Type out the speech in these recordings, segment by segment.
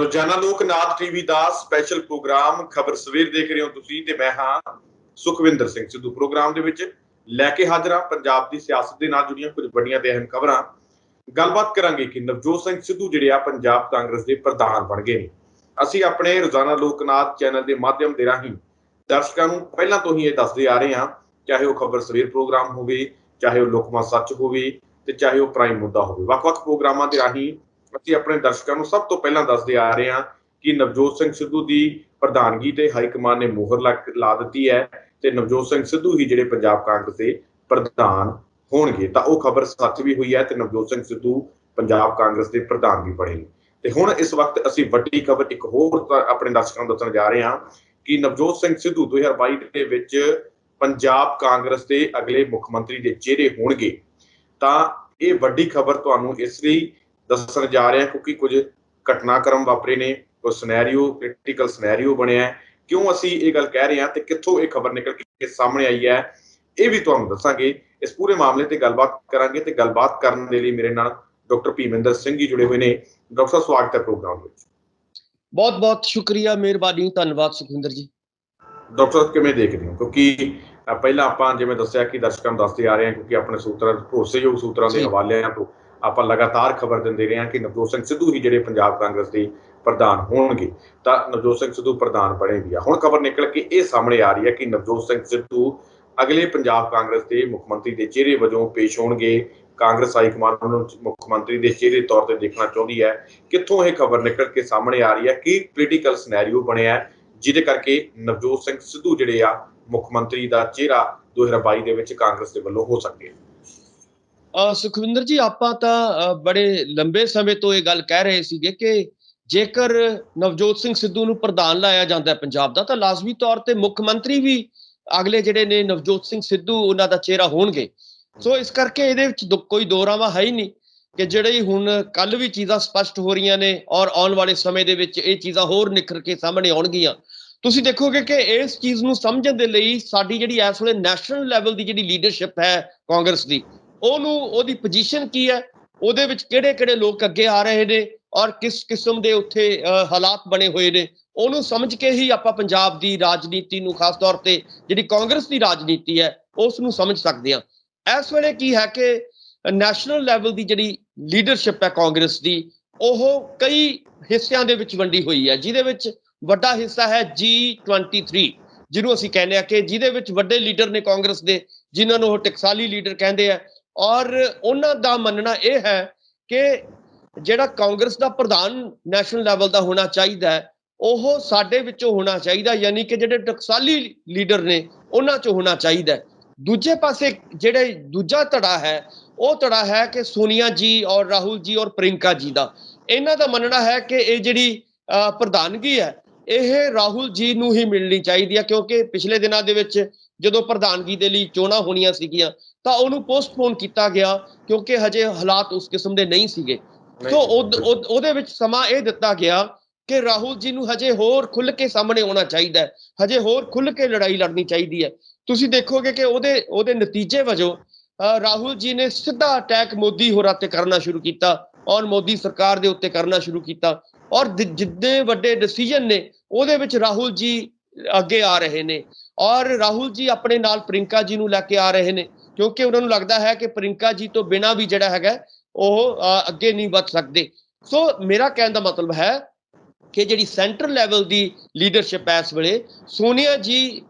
ਰੋਜ਼ਾਨਾ ਲੋਕ ਨਾਥ ਟੀਵੀ ਦਾ special programme ਖਬਰ ਸਵੇਰ ਦੇਖ ਰਹੇ ਹੋ ਤੁਸੀਂ ਤੇ ਮੈਂ ਹਾਂ ਸੁਖਵਿੰਦਰ ਸਿੰਘ ਸਿੱਧੂ। ਪ੍ਰੋਗਰਾਮ ਦੇ ਵਿੱਚ ਲੈ ਕੇ ਹਾਜ਼ਰ ਹਾਂ ਪੰਜਾਬ ਦੀ ਸਿਆਸਤ ਦੇ ਨਾਲ ਜੁੜੀਆਂ ਕੁਝ ਵੱਡੀਆਂ ਤੇ ਅਹਿਮ ਖਬਰਾਂ। ਗੱਲਬਾਤ ਕਰਾਂਗੇ ਕਿ ਨਵਜੋਤ ਸਿੰਘ ਸਿੱਧੂ ਜਿਹੜੇ ਆ ਪੰਜਾਬ ਕਾਂਗਰਸ ਦੇ ਪ੍ਰਧਾਨ ਬਣ ਗਏ ਨੇ। ਅਸੀਂ ਆਪਣੇ ਰੋਜ਼ਾਨਾ ਲੋਕ ਨਾਥ ਚੈਨਲ ਦੇ ਮਾਧਿਅਮ ਦੇ ਰਾਹੀਂ ਦਰਸ਼ਕਾਂ ਨੂੰ ਪਹਿਲਾਂ ਤੋਂ ਹੀ ਇਹ ਦੱਸਦੇ ਆ ਰਹੇ ਹਾਂ, ਚਾਹੇ ਉਹ ਖਬਰ ਸਵੇਰ ਪ੍ਰੋਗਰਾਮ ਹੋਵੇ, ਚਾਹੇ ਉਹ ਲੋਕਮਤ ਸੱਚ ਹੋਵੇ ਤੇ ਚਾਹੇ ਉਹ ਪ੍ਰਾਈਮ ਮੁੱਦਾ ਹੋਵੇ। ਵੱਖ-ਵੱਖ ਪ੍ਰੋਗਰਾਮਾਂ ਦੇ ਰਾਹੀਂ ਅਸੀਂ ਆਪਣੇ ਦਰਸ਼ਕਾਂ ਨੂੰ ਸਭ ਤੋਂ ਪਹਿਲਾਂ ਦੱਸਦੇ ਆ ਰਹੇ ਹਾਂ ਕਿ ਨਵਜੋਤ ਸਿੰਘ ਸਿੱਧੂ ਦੀ ਪ੍ਰਧਾਨਗੀ ਤੇ ਹਾਈ ਕਮਾਨ ਨੇ ਮੋਹਰ ਲਾ ਦਿੱਤੀ ਹੈ ਤੇ ਨਵਜੋਤ ਸਿੰਘ ਸਿੱਧੂ ਹੀ ਜਿਹੜੇ ਪੰਜਾਬ ਕਾਂਗਰਸ ਦੇ ਪ੍ਰਧਾਨ ਹੋਣਗੇ। ਤਾਂ ਉਹ ਖਬਰ ਸੱਚ ਵੀ ਹੋਈ ਹੈ ਤੇ ਨਵਜੋਤ ਸਿੰਘ ਸਿੱਧੂ ਪੰਜਾਬ ਕਾਂਗਰਸ ਦੇ ਪ੍ਰਧਾਨ ਵੀ ਬਣੇ ਨੇ। ਤੇ ਹੁਣ ਇਸ ਵਕਤ ਅਸੀਂ ਵੱਡੀ ਖਬਰ ਇੱਕ ਹੋਰ ਆਪਣੇ ਦਰਸ਼ਕਾਂ ਨੂੰ ਦੱਸਣ ਜਾ ਰਹੇ ਹਾਂ ਕਿ ਨਵਜੋਤ ਸਿੰਘ ਸਿੱਧੂ 2022 ਦੇ ਵਿੱਚ ਪੰਜਾਬ ਕਾਂਗਰਸ ਦੇ ਅਗਲੇ ਮੁੱਖ ਮੰਤਰੀ ਦੇ ਚਿਹਰੇ ਹੋਣਗੇ। ਤਾਂ ਇਹ ਵੱਡੀ ਖਬਰ ਤੁਹਾਨੂੰ ਇਸ ਲਈ ਦੱਸਣ ਜਾ ਰਹੇ ਹਾਂ ਕਿਉਂਕਿ ਕੁਝ ਘਟਨਾਕ੍ਰਮ ਵਾਪਰੇ ਨੇ, ਕੁਝ ਸਿਨੈਰੀਓ ਕ੍ਰਿਟੀਕਲ ਸਿਨੈਰੀਓ ਬਣਿਆ ਹੈ। ਕਿਉਂ ਅਸੀਂ ਇਹ ਗੱਲ ਕਹਿ ਰਹੇ ਹਾਂ ਤੇ ਕਿੱਥੋਂ ਇਹ ਖਬਰ ਨਿਕਲ ਕੇ ਸਾਹਮਣੇ ਆਈ ਹੈ, ਇਹ ਵੀ ਤੁਹਾਨੂੰ ਦੱਸਾਂਗੇ। ਇਸ ਪੂਰੇ ਮਾਮਲੇ ਤੇ ਗੱਲਬਾਤ ਕਰਾਂਗੇ ਤੇ ਗੱਲਬਾਤ ਕਰਨ ਦੇ ਲਈ ਮੇਰੇ ਨਾਲ ਡਾਕਟਰ ਭੀਮਿੰਦਰ ਸਿੰਘ ਜੀ ਜੁੜੇ ਹੋਏ ਨੇ। ਡਾਕਟਰ ਸਾਹਿਬ, ਸਵਾਗਤ ਹੈ ਪ੍ਰੋਗਰਾਮ ਵਿੱਚ। ਬਹੁਤ ਬਹੁਤ ਸ਼ੁਕਰੀਆ, ਮਿਹਰਬਾਨੀ, ਧੰਨਵਾਦ ਸੁਖਵਿੰਦਰ ਜੀ। ਡਾਕਟਰ ਸਾਹਿਬ, ਕਿਵੇਂ ਦੇਖਦੇ ਹੋ? ਕਿਉਂਕਿ ਪਹਿਲਾਂ ਆਪਾਂ ਜਿਵੇਂ ਦੱਸਿਆ ਕਿ ਦਰਸ਼ਕਾਂ ਨੂੰ ਦੱਸਦੇ ਆ ਰਹੇ ਹਾਂ ਕਿਉਂਕਿ ਆਪਣੇ ਸੂਤਰਾਂ, ਭਰੋਸੇਯੋਗ ਸੂਤਰਾਂ ਦੇ ਹਵਾਲਿਆਂ ਤੋਂ ਆਪਾਂ ਲਗਾਤਾਰ ਖਬਰ ਦਿੰਦੇ ਰਹੇ ਹਾਂ ਕਿ ਨਵਜੋਤ ਸਿੰਘ ਸਿੱਧੂ ਹੀ ਜਿਹੜੇ ਪੰਜਾਬ ਕਾਂਗਰਸ ਦੇ ਪ੍ਰਧਾਨ ਹੋਣਗੇ। ਤਾਂ ਨਵਜੋਤ ਸਿੰਘ ਸਿੱਧੂ ਪ੍ਰਧਾਨ ਬਣੇ ਵੀ ਆ। ਹੁਣ ਖਬਰ ਨਿਕਲ ਕੇ ਇਹ ਸਾਹਮਣੇ ਆ ਰਹੀ ਹੈ ਕਿ ਨਵਜੋਤ ਸਿੰਘ ਸਿੱਧੂ ਅਗਲੇ ਪੰਜਾਬ ਕਾਂਗਰਸ ਦੇ ਮੁੱਖ ਮੰਤਰੀ ਦੇ ਚਿਹਰੇ ਵਜੋਂ ਪੇਸ਼ ਹੋਣਗੇ। ਕਾਂਗਰਸ ਹਾਈ ਕਮਾਨ ਨੂੰ ਮੁੱਖ ਮੰਤਰੀ ਦੇ ਚਿਹਰੇ ਤੌਰ ਤੇ ਦੇਖਣਾ ਚਾਹੁੰਦੀ ਹੈ। ਕਿੱਥੋਂ ਇਹ ਖਬਰ ਨਿਕਲ ਕੇ ਸਾਹਮਣੇ ਆ ਰਹੀ ਹੈ? ਕੀ ਪੋਲੀਟੀਕਲ ਸਿਨੈਰੀਓ ਬਣਿਆ ਜਿਹਦੇ ਕਰਕੇ ਨਵਜੋਤ ਸਿੰਘ ਸਿੱਧੂ ਜਿਹੜੇ ਆ ਮੁੱਖ ਮੰਤਰੀ ਦਾ ਚਿਹਰਾ 2022 ਦੇ ਵਿੱਚ ਕਾਂਗਰਸ ਦੇ ਵੱਲੋਂ ਹੋ ਸਕਦੇ ਆ? ਸੁਖਵਿੰਦਰ ਜੀ, ਆਪਾਂ ਤਾਂ ਬੜੇ ਲੰਬੇ ਸਮੇਂ ਤੋਂ ਇਹ ਗੱਲ ਕਹਿ ਰਹੇ ਸੀਗੇ ਕਿ ਜੇਕਰ ਨਵਜੋਤ ਸਿੰਘ ਸਿੱਧੂ ਨੂੰ ਪ੍ਰਧਾਨ ਲਾਇਆ ਜਾਂਦਾ ਪੰਜਾਬ ਦਾ ਤਾਂ ਲਾਜ਼ਮੀ ਤੌਰ ਤੇ ਮੁੱਖ ਮੰਤਰੀ ਵੀ ਅਗਲੇ ਜਿਹੜੇ ਨੇ ਨਵਜੋਤ ਸਿੰਘ ਸਿੱਧੂ ਉਹਨਾਂ ਦਾ ਚਿਹਰਾ ਹੋਣਗੇ। ਸੋ ਇਸ ਕਰਕੇ ਇਹਦੇ ਵਿੱਚ ਕੋਈ ਦੋਰਾਵਾ ਹੈ ਹੀ ਨਹੀਂ ਕਿ ਜਿਹੜੇ ਹੁਣ ਕੱਲ ਵੀ ਚੀਜ਼ਾਂ ਸਪਸ਼ਟ ਹੋ ਰਹੀਆਂ ਨੇ ਔਰ ਆਉਣ ਵਾਲੇ ਸਮੇਂ ਦੇ ਵਿੱਚ ਇਹ ਚੀਜ਼ਾਂ ਹੋਰ ਨਿਖਰ ਕੇ ਸਾਹਮਣੇ ਆਉਣਗੀਆਂ। ਤੁਸੀਂ ਦੇਖੋਗੇ ਕਿ ਇਸ ਚੀਜ਼ ਨੂੰ ਸਮਝਣ ਦੇ ਲਈ ਸਾਡੀ ਜਿਹੜੀ ਇਸ ਵੇਲੇ ਨੈਸ਼ਨਲ ਲੈਵਲ ਦੀ ਜਿਹੜੀ ਲੀਡਰਸ਼ਿਪ ਹੈ ਕਾਂਗਰਸ ਦੀ, ਉਹਦੀ ਪੋਜੀਸ਼ਨ ਕੀ ਹੈ, ਉਹਦੇ ਵਿੱਚ ਕਿਹੜੇ ਕਿਹੜੇ ਲੋਕ ਅੱਗੇ ਆ ਰਹੇ ਨੇ ਔਰ ਕਿਸ ਕਿਸਮ ਦੇ ਉੱਥੇ ਹਾਲਾਤ ਬਣੇ ਹੋਏ ਨੇ, ਉਹਨੂੰ ਸਮਝ ਕੇ ਹੀ ਆਪਾਂ ਪੰਜਾਬ ਦੀ ਰਾਜਨੀਤੀ ਨੂੰ, ਖਾਸ ਤੌਰ ਤੇ ਜਿਹੜੀ ਕਾਂਗਰਸ ਦੀ ਰਾਜਨੀਤੀ ਹੈ, ਉਸ ਨੂੰ ਸਮਝ ਸਕਦੇ ਹਾਂ। ਇਸ ਵੇਲੇ ਕੀ ਹੈ ਕਿ ਨੈਸ਼ਨਲ ਲੈਵਲ ਦੀ ਜਿਹੜੀ ਲੀਡਰਸ਼ਿਪ ਹੈ ਕਾਂਗਰਸ ਦੀ, ਉਹ ਕਈ ਹਿੱਸਿਆਂ ਦੇ ਵਿੱਚ ਵੰਡੀ ਹੋਈ ਹੈ, ਜਿਹਦੇ ਵਿੱਚ ਵੱਡਾ ਹਿੱਸਾ ਹੈ G23, ਜਿਹਨੂੰ ਅਸੀਂ ਕਹਿੰਦੇ ਆ ਕਿ ਜਿਹਦੇ ਵਿੱਚ ਵੱਡੇ ਲੀਡਰ ਨੇ ਕਾਂਗਰਸ ਦੇ, ਜਿਨ੍ਹਾਂ ਨੂੰ ਉਹ ਟਕਸਾਲੀ ਲੀਡਰ ਕਹਿੰਦੇ ਆ। ਔਰ ਉਹਨਾਂ ਦਾ ਮੰਨਣਾ ਇਹ ਹੈ ਕਿ ਜਿਹੜਾ ਕਾਂਗਰਸ ਦਾ ਪ੍ਰਧਾਨ ਨੈਸ਼ਨਲ ਲੈਵਲ ਦਾ ਹੋਣਾ ਚਾਹੀਦਾ ਹੈ, ਉਹ ਸਾਡੇ ਵਿੱਚੋਂ ਹੋਣਾ ਚਾਹੀਦਾ, ਯਾਨੀ ਕਿ ਜਿਹੜੇ ਟਕਸਾਲੀ ਲੀਡਰ ਨੇ ਉਹਨਾਂ ਚੋਂ ਹੋਣਾ ਚਾਹੀਦਾ। ਦੂਜੇ ਪਾਸੇ ਜਿਹੜੇ ਦੂਜਾ ਧੜਾ ਹੈ, ਉਹ ਧੜਾ ਹੈ ਕਿ ਸੋਨੀਆ ਜੀ ਔਰ ਰਾਹੁਲ ਜੀ ਔਰ ਪ੍ਰਿੰਕਾ ਜੀ ਦਾ। ਇਹਨਾਂ ਦਾ ਮੰਨਣਾ ਹੈ ਕਿ ਇਹ ਜਿਹੜੀ ਪ੍ਰਧਾਨਗੀ ਹੈ ਇਹ ਰਾਹੁਲ ਜੀ ਨੂੰ ਹੀ ਮਿਲਣੀ ਚਾਹੀਦੀ ਹੈ, ਕਿਉਂਕਿ ਪਿਛਲੇ ਦਿਨਾਂ ਦੇ ਵਿੱਚ ਜਦੋਂ ਪ੍ਰਧਾਨਗੀ ਦੇ ਲਈ ਚੋਣਾਂ ਹੋਣੀਆਂ ਸੀਗੀਆਂ ਤਾਂ ਉਹਨੂੰ ਪੋਸਟਪੋਨ ਕੀਤਾ ਗਿਆ ਕਿਉਂਕਿ ਹਜੇ ਹਾਲਾਤ ਉਸ ਕਿਸਮ ਦੇ ਨਹੀਂ ਸੀਗੇ। ਸੋ ਉਹਦੇ ਵਿੱਚ ਸਮਾਂ ਇਹ ਦਿੱਤਾ ਗਿਆ ਕਿ ਰਾਹੁਲ ਜੀ ਨੂੰ ਹਜੇ ਹੋਰ ਖੁੱਲ੍ਹ ਕੇ ਸਾਹਮਣੇ ਆਉਣਾ ਚਾਹੀਦਾ ਹੈ, ਹਜੇ ਹੋਰ ਖੁੱਲ੍ਹ ਕੇ ਲੜਾਈ ਲੜਨੀ ਚਾਹੀਦੀ ਹੈ। ਤੁਸੀਂ ਦੇਖੋਗੇ ਕਿ ਉਹਦੇ ਨਤੀਜੇ ਵਜੋਂ ਰਾਹੁਲ ਜੀ ਨੇ ਸਿੱਧਾ ਅਟੈਕ ਮੋਦੀ ਹੋਰਾਂ ਤੇ ਕਰਨਾ ਸ਼ੁਰੂ ਕੀਤਾ ਔਰ ਮੋਦੀ ਸਰਕਾਰ ਦੇ ਉੱਤੇ ਕਰਨਾ ਸ਼ੁਰੂ ਕੀਤਾ। ਔਰ ਜਿੰਨੇ ਵੱਡੇ ਡਿਸੀਜਨ ਨੇ ਉਹਦੇ ਵਿੱਚ ਰਾਹੁਲ ਜੀ ਅੱਗੇ ਆ ਰਹੇ ਨੇ ਔਰ ਰਾਹੁਲ ਜੀ ਆਪਣੇ ਨਾਲ ਪ੍ਰਿੰਕਾ ਜੀ ਨੂੰ ਲੈ ਕੇ ਆ ਰਹੇ ਨੇ ਕਿਉਂਕਿ ਉਹਨਾਂ ਨੂੰ ਲੱਗਦਾ ਹੈ ਕਿ ਪ੍ਰਿੰਕਾ ਜੀ ਤੋਂ ਬਿਨਾਂ ਵੀ ਜਿਹੜਾ ਹੈਗਾ ਉਹ ਅੱਗੇ ਨਹੀਂ ਵੱਧ ਸਕਦੇ। ਸੋ ਮੇਰਾ ਕਹਿਣ ਦਾ ਮਤਲਬ ਹੈ ਕਿ ਜਿਹੜੀ ਸੈਂਟਰਲ ਲੈਵਲ ਦੀ ਲੀਡਰਸ਼ਿਪ ਹੈ ਇਸ ਵੇਲੇ, ਸੋਨੀਆ ਜੀ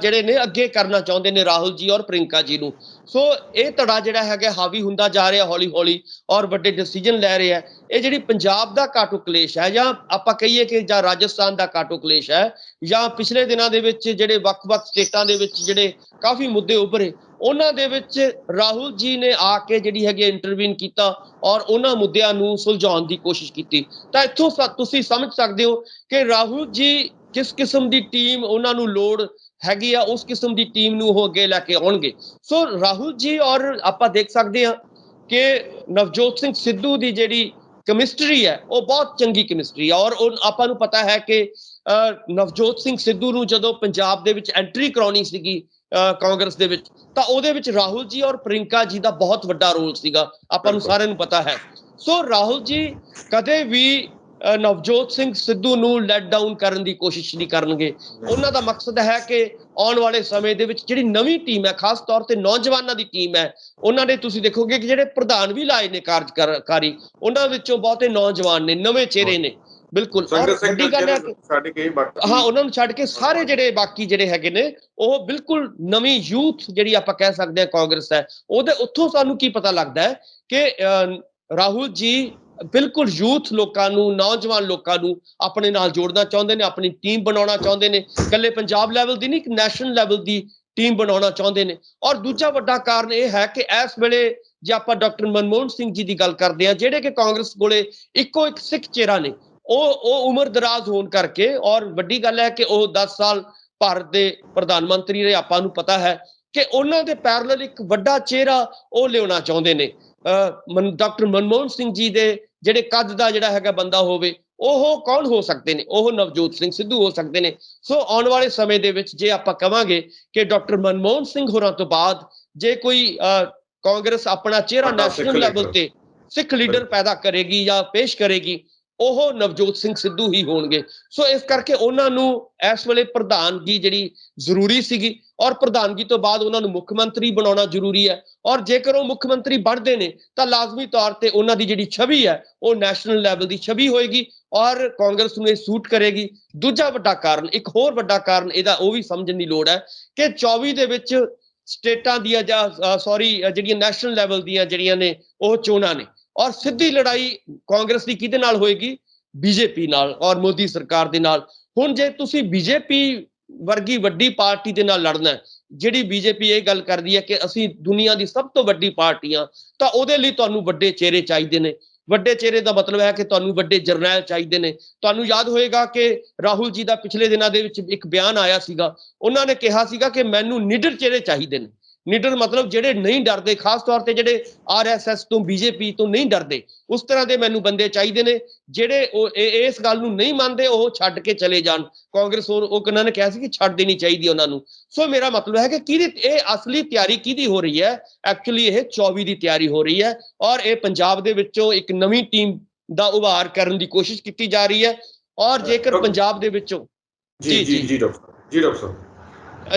ਜਿਹੜੇ ਨੇ ਅੱਗੇ ਕਰਨਾ ਚਾਹੁੰਦੇ ਨੇ ਰਾਹੁਲ ਜੀ ਔਰ ਪ੍ਰਿੰਕਾ ਜੀ ਨੂੰ। ਸੋ ਇਹ ਧੜਾ ਜਿਹੜਾ ਹੈਗਾ ਹਾਵੀ ਹੁੰਦਾ ਜਾ ਰਿਹਾ ਹੌਲੀ ਹੌਲੀ ਔਰ ਵੱਡੇ ਡਿਸੀਜਨ ਲੈ ਰਿਹਾ। ਇਹ ਜਿਹੜੀ ਪੰਜਾਬ ਦਾ ਕਾਟੋ ਕਲੇਸ਼ ਹੈ, ਜਾਂ ਆਪਾਂ ਕਹੀਏ ਕਿ ਜਾਂ ਰਾਜਸਥਾਨ ਦਾ ਕਾਟੋ ਕਲੇਸ਼ ਹੈ, ਜਾਂ ਪਿਛਲੇ ਦਿਨਾਂ ਦੇ ਵਿੱਚ ਜਿਹੜੇ ਵੱਖ-ਵੱਖ ਸਟੇਟਾਂ ਦੇ ਵਿੱਚ ਜਿਹੜੇ ਕਾਫੀ ਮੁੱਦੇ ਉੱਭਰੇ, ਉਹਨਾਂ ਦੇ ਵਿੱਚ ਰਾਹੁਲ ਜੀ ਨੇ ਆ ਕੇ ਜਿਹੜੀ ਹੈਗੀ ਇੰਟਰਵੀਨ ਕੀਤਾ ਔਰ ਉਹਨਾਂ ਮੁੱਦਿਆਂ ਨੂੰ ਸੁਲਝਾਉਣ ਦੀ ਕੋਸ਼ਿਸ਼ ਕੀਤੀ। ਤਾਂ ਇੱਥੋਂ ਤੁਸੀਂ ਸਮਝ ਸਕਦੇ ਹੋ ਕਿ ਰਾਹੁਲ ਜੀ ਕਿਸ ਕਿਸਮ ਦੀ ਟੀਮ ਉਹਨਾਂ ਨੂੰ ਲੋੜ ਹੈਗੀ ਆ, ਉਸ ਕਿਸਮ ਦੀ ਟੀਮ ਨੂੰ ਉਹ ਅੱਗੇ ਲੈ ਕੇ ਆਉਣਗੇ। ਸੋ ਰਾਹੁਲ ਜੀ ਔਰ ਆਪਾਂ ਦੇਖ ਸਕਦੇ ਹਾਂ ਕਿ ਨਵਜੋਤ ਸਿੰਘ ਸਿੱਧੂ ਦੀ ਜਿਹੜੀ ਕੈਮਿਸਟਰੀ ਹੈ ਉਹ ਬਹੁਤ ਚੰਗੀ ਕੈਮਿਸਟਰੀ ਹੈ। ਔਰ ਆਪਾਂ ਨੂੰ ਪਤਾ ਹੈ ਕਿ ਨਵਜੋਤ ਸਿੰਘ ਸਿੱਧੂ ਨੂੰ ਜਦੋਂ ਪੰਜਾਬ ਦੇ ਵਿੱਚ ਐਂਟਰੀ ਕਰਾਉਣੀ ਸੀਗੀ ਕਾਂਗਰਸ ਦੇ ਵਿੱਚ, ਤਾਂ ਉਹਦੇ ਵਿੱਚ ਰਾਹੁਲ ਜੀ ਔਰ ਪ੍ਰਿੰਕਾ ਜੀ ਦਾ ਬਹੁਤ ਵੱਡਾ ਰੋਲ ਸੀਗਾ, ਆਪਾਂ ਨੂੰ ਸਾਰਿਆਂ ਨੂੰ ਪਤਾ ਹੈ। ਸੋ ਰਾਹੁਲ ਜੀ ਕਦੇ ਵੀ ਨਵਜੋਤ ਸਿੰਘ ਸਿੱਧੂ ਨੂੰ ਲੈਟ ਡਾਊਨ ਕਰਨ ਦੀ ਕੋਸ਼ਿਸ਼ ਨਹੀਂ ਕਰਨਗੇ। ਉਹਨਾਂ ਦਾ ਮਕਸਦ ਹੈ ਕਿ ਆਉਣ ਵਾਲੇ ਸਮੇਂ ਦੇ ਵਿੱਚ ਜਿਹੜੀ ਨਵੀਂ ਟੀਮ ਹੈ, ਖਾਸ ਤੌਰ ਤੇ ਨੌਜਵਾਨਾਂ ਦੀ ਟੀਮ ਹੈ, ਉਹਨਾਂ ਨੇ ਤੁਸੀਂ ਦੇਖੋਗੇ ਕਿ ਜਿਹੜੇ ਪ੍ਰਧਾਨ ਵੀ ਲਾਏ ਨੇ ਕਾਰਜਕਾਰੀ, ਉਹਨਾਂ ਵਿੱਚੋਂ ਬਹੁਤੇ ਨੌਜਵਾਨ ਨੇ, ਨਵੇਂ ਚਿਹਰੇ ਨੇ। ਬਿਲਕੁਲ। ਔਰ ਵੱਡੀ ਗੱਲ ਹੈ ਕਿ ਹਾਂ, ਉਹਨਾਂ ਨੂੰ ਛੱਡ ਕੇ ਸਾਰੇ ਜਿਹੜੇ ਬਾਕੀ ਜਿਹੜੇ ਹੈਗੇ ਨੇ ਉਹ ਬਿਲਕੁਲ ਨਵੀਂ ਯੂਥ ਜਿਹੜੀ ਆਪਾਂ ਕਹਿ ਸਕਦੇ ਹਾਂ ਕਾਂਗਰਸ ਹੈ, ਉਹਦੇ ਉੱਥੋਂ ਸਾਨੂੰ ਕੀ ਪਤਾ ਲੱਗਦਾ ਹੈ ਕਿ ਰਾਹੁਲ ਜੀ ਬਿਲਕੁਲ ਯੂਥ ਲੋਕਾਂ ਨੂੰ, ਨੌਜਵਾਨ ਲੋਕਾਂ ਨੂੰ ਆਪਣੇ ਨਾਲ ਜੋੜਨਾ ਚਾਹੁੰਦੇ ਨੇ, ਆਪਣੀ ਟੀਮ ਬਣਾਉਣਾ ਚਾਹੁੰਦੇ ਨੇ। ਇਕੱਲੇ ਪੰਜਾਬ ਲੈਵਲ ਦੀ ਨਹੀਂ, ਇੱਕ ਨੈਸ਼ਨਲ ਲੈਵਲ ਦੀ ਟੀਮ ਬਣਾਉਣਾ ਚਾਹੁੰਦੇ ਨੇ। ਔਰ ਦੂਜਾ ਵੱਡਾ ਕਾਰਨ ਇਹ ਹੈ ਕਿ ਇਸ ਵੇਲੇ ਜੇ ਆਪਾਂ ਡਾਕਟਰ ਮਨਮੋਹਨ ਸਿੰਘ ਜੀ ਦੀ ਗੱਲ ਕਰਦੇ ਹਾਂ, ਜਿਹੜੇ ਕਿ ਕਾਂਗਰਸ ਕੋਲੇ ਇੱਕੋ ਇੱਕ ਸਿੱਖ ਚਿਹਰਾ ਨੇ, ਉਹ ਉਮਰ ਦਰਾਜ਼ ਹੋਣ ਕਰਕੇ, ਔਰ ਵੱਡੀ ਗੱਲ ਹੈ ਕਿ ਉਹ 10 ਸਾਲ ਭਾਰਤ ਦੇ ਪ੍ਰਧਾਨ ਮੰਤਰੀ ਰਹੇ। ਆਪਾਂ ਨੂੰ ਪਤਾ ਹੈ ਕਿ ਉਹਨਾਂ ਦੇ ਪੈਰਲਲ ਇੱਕ ਵੱਡਾ ਚਿਹਰਾ ਉਹ ਲਿਆਉਣਾ ਚਾਹੁੰਦੇ ਨੇ। ਡਾਕਟਰ ਮਨਮੋਹਨ ਸਿੰਘ ਜੀ ਦੇ ਜਿਹੜੇ ਕੱਦ ਦਾ ਜਿਹੜਾ ਹੈਗਾ ਬੰਦਾ ਹੋਵੇ, ਉਹ ਕੌਣ ਹੋ ਸਕਦੇ ਨੇ? ਉਹ ਨਵਜੋਤ ਸਿੰਘ ਸਿੱਧੂ ਹੋ ਸਕਦੇ ਨੇ। ਸੋ ਆਉਣ ਵਾਲੇ ਸਮੇਂ ਦੇ ਵਿੱਚ ਜੇ ਆਪਾਂ ਕਵਾਂਗੇ ਕਿ ਡਾਕਟਰ ਮਨਮੋਹਨ ਸਿੰਘ ਹੋਰਾਂ ਤੋਂ ਬਾਅਦ ਜੇ ਕੋਈ ਕਾਂਗਰਸ ਆਪਣਾ ਚਿਹਰਾ ਨੈਸ਼ਨਲ ਲੈਵਲ ਤੇ ਸਿੱਖ ਲੀਡਰ ਪੈਦਾ ਕਰੇਗੀ ਜਾਂ ਪੇਸ਼ ਕਰੇਗੀ, ਉਹ ਨਵਜੋਤ ਸਿੰਘ ਸਿੱਧੂ ਹੀ ਹੋਣਗੇ। ਸੋ ਇਸ ਕਰਕੇ ਉਹਨਾਂ ਨੂੰ ਇਸ ਵੇਲੇ ਪ੍ਰਧਾਨਗੀ ਜਿਹੜੀ ਜ਼ਰੂਰੀ ਸੀਗੀ, ਔਰ ਪ੍ਰਧਾਨਗੀ ਤੋਂ ਬਾਅਦ ਉਹਨਾਂ ਨੂੰ ਮੁੱਖ ਮੰਤਰੀ ਬਣਾਉਣਾ ਜ਼ਰੂਰੀ ਹੈ। ਔਰ ਜੇਕਰ ਉਹ ਮੁੱਖ ਮੰਤਰੀ ਬਣਦੇ ਨੇ ਤਾਂ ਲਾਜ਼ਮੀ ਤੌਰ ਤੇ ਉਹਨਾਂ ਦੀ ਜਿਹੜੀ ਛਵੀ ਹੈ ਉਹ ਨੈਸ਼ਨਲ ਲੈਵਲ ਦੀ ਛਵੀ ਹੋਏਗੀ ਔਰ ਕਾਂਗਰਸ ਨੂੰ ਇਹ ਸੂਟ ਕਰੇਗੀ। ਦੂਜਾ ਵੱਡਾ ਕਾਰਨ, ਇੱਕ ਹੋਰ ਵੱਡਾ ਕਾਰਨ ਇਹਦਾ ਉਹ ਵੀ ਸਮਝਣ ਦੀ ਲੋੜ ਹੈ ਕਿ 24 ਦੇ ਵਿੱਚ ਸਟੇਟਾਂ ਦੀਆਂ ਜਿਹੜੀਆਂ ਨੈਸ਼ਨਲ ਲੈਵਲ ਦੀਆਂ ਜਿਹੜੀਆਂ ਨੇ ਉਹ ਚੋਣਾਂ ਨੇ, ਔਰ ਸਿੱਧੀ ਲੜਾਈ ਕਾਂਗਰਸ ਦੀ ਕਿਹਦੇ ਨਾਲ ਹੋਏਗੀ? ਬੀਜੇਪੀ ਨਾਲ ਔਰ ਮੋਦੀ ਸਰਕਾਰ ਦੇ ਨਾਲ। ਹੁਣ ਜੇ ਤੁਸੀਂ ਬੀਜੇਪੀ ਵਰਗੀ ਵੱਡੀ ਪਾਰਟੀ ਦੇ ਨਾਲ ਲੜਨਾ, ਜਿਹੜੀ ਬੀਜੇਪੀ ਇਹ ਗੱਲ ਕਰਦੀ ਹੈ ਕਿ ਅਸੀਂ ਦੁਨੀਆ ਦੀ ਸਭ ਤੋਂ ਵੱਡੀ ਪਾਰਟੀ ਹਾਂ, ਤਾਂ ਉਹਦੇ ਲਈ ਤੁਹਾਨੂੰ ਵੱਡੇ ਚਿਹਰੇ ਚਾਹੀਦੇ ਨੇ। ਵੱਡੇ ਚਿਹਰੇ ਦਾ ਮਤਲਬ ਹੈ ਕਿ ਤੁਹਾਨੂੰ ਵੱਡੇ ਜਰਨੈਲ ਚਾਹੀਦੇ ਨੇ। ਤੁਹਾਨੂੰ ਯਾਦ ਹੋਏਗਾ ਕਿ ਰਾਹੁਲ ਜੀ ਦਾ ਪਿਛਲੇ ਦਿਨਾਂ ਦੇ ਵਿੱਚ ਇੱਕ ਬਿਆਨ ਆਇਆ ਸੀਗਾ, ਉਹਨਾਂ ਨੇ ਕਿਹਾ ਸੀਗਾ ਕਿ ਮੈਨੂੰ ਨਿਡਰ ਚਿਹਰੇ ਚਾਹੀਦੇ ਨੇ। ਨਿਡਰ ਮਤਲਬ ਜਿਹੜੇ ਨਹੀਂ ਡਰਦੇ, ਖਾਸ ਤੌਰ ਤੇ ਜਿਹੜੇ RSS ਤੋਂ, ਬੀਜੇਪੀ ਤੋਂ ਨਹੀਂ ਡਰਦੇ, ਉਸ ਤਰ੍ਹਾਂ ਦੇ ਮੈਨੂੰ ਬੰਦੇ ਚਾਹੀਦੇ ਨੇ ਜਿਹੜੇ ਇਸ ਗੱਲ ਨੂੰ ਨਹੀਂ ਮੰਨਦੇ, ਉਹ ਛੱਡ ਕੇ ਚਲੇ ਜਾਣ ਕਾਂਗਰਸ। ਉਹ ਉਹਨਾਂ ਨੇ ਕਿਹਾ ਸੀ ਕਿ ਛੱਡ ਦੇਣੀ ਚਾਹੀਦੀ ਉਹਨਾਂ ਨੂੰ। ਸੋ ਮੇਰਾ ਮਤਲਬ ਹੈ ਕਿ ਇਹ ਅਸਲੀ ਤਿਆਰੀ ਕਿਹਦੀ ਹੋ ਰਹੀ ਹੈ? ਐਕਚੁਅਲੀ ਇਹ 24 ਦੀ ਤਿਆਰੀ ਹੋ ਰਹੀ ਹੈ, ਔਰ ਇਹ ਪੰਜਾਬ ਦੇ ਵਿੱਚੋਂ ਇੱਕ ਨਵੀਂ ਟੀਮ ਦਾ ਉਭਾਰ ਕਰਨ ਦੀ ਕੋਸ਼ਿਸ਼ ਕੀਤੀ ਜਾ ਰਹੀ ਹੈ। ਔਰ ਜੇਕਰ ਪੰਜਾਬ ਦੇ ਵਿੱਚੋਂ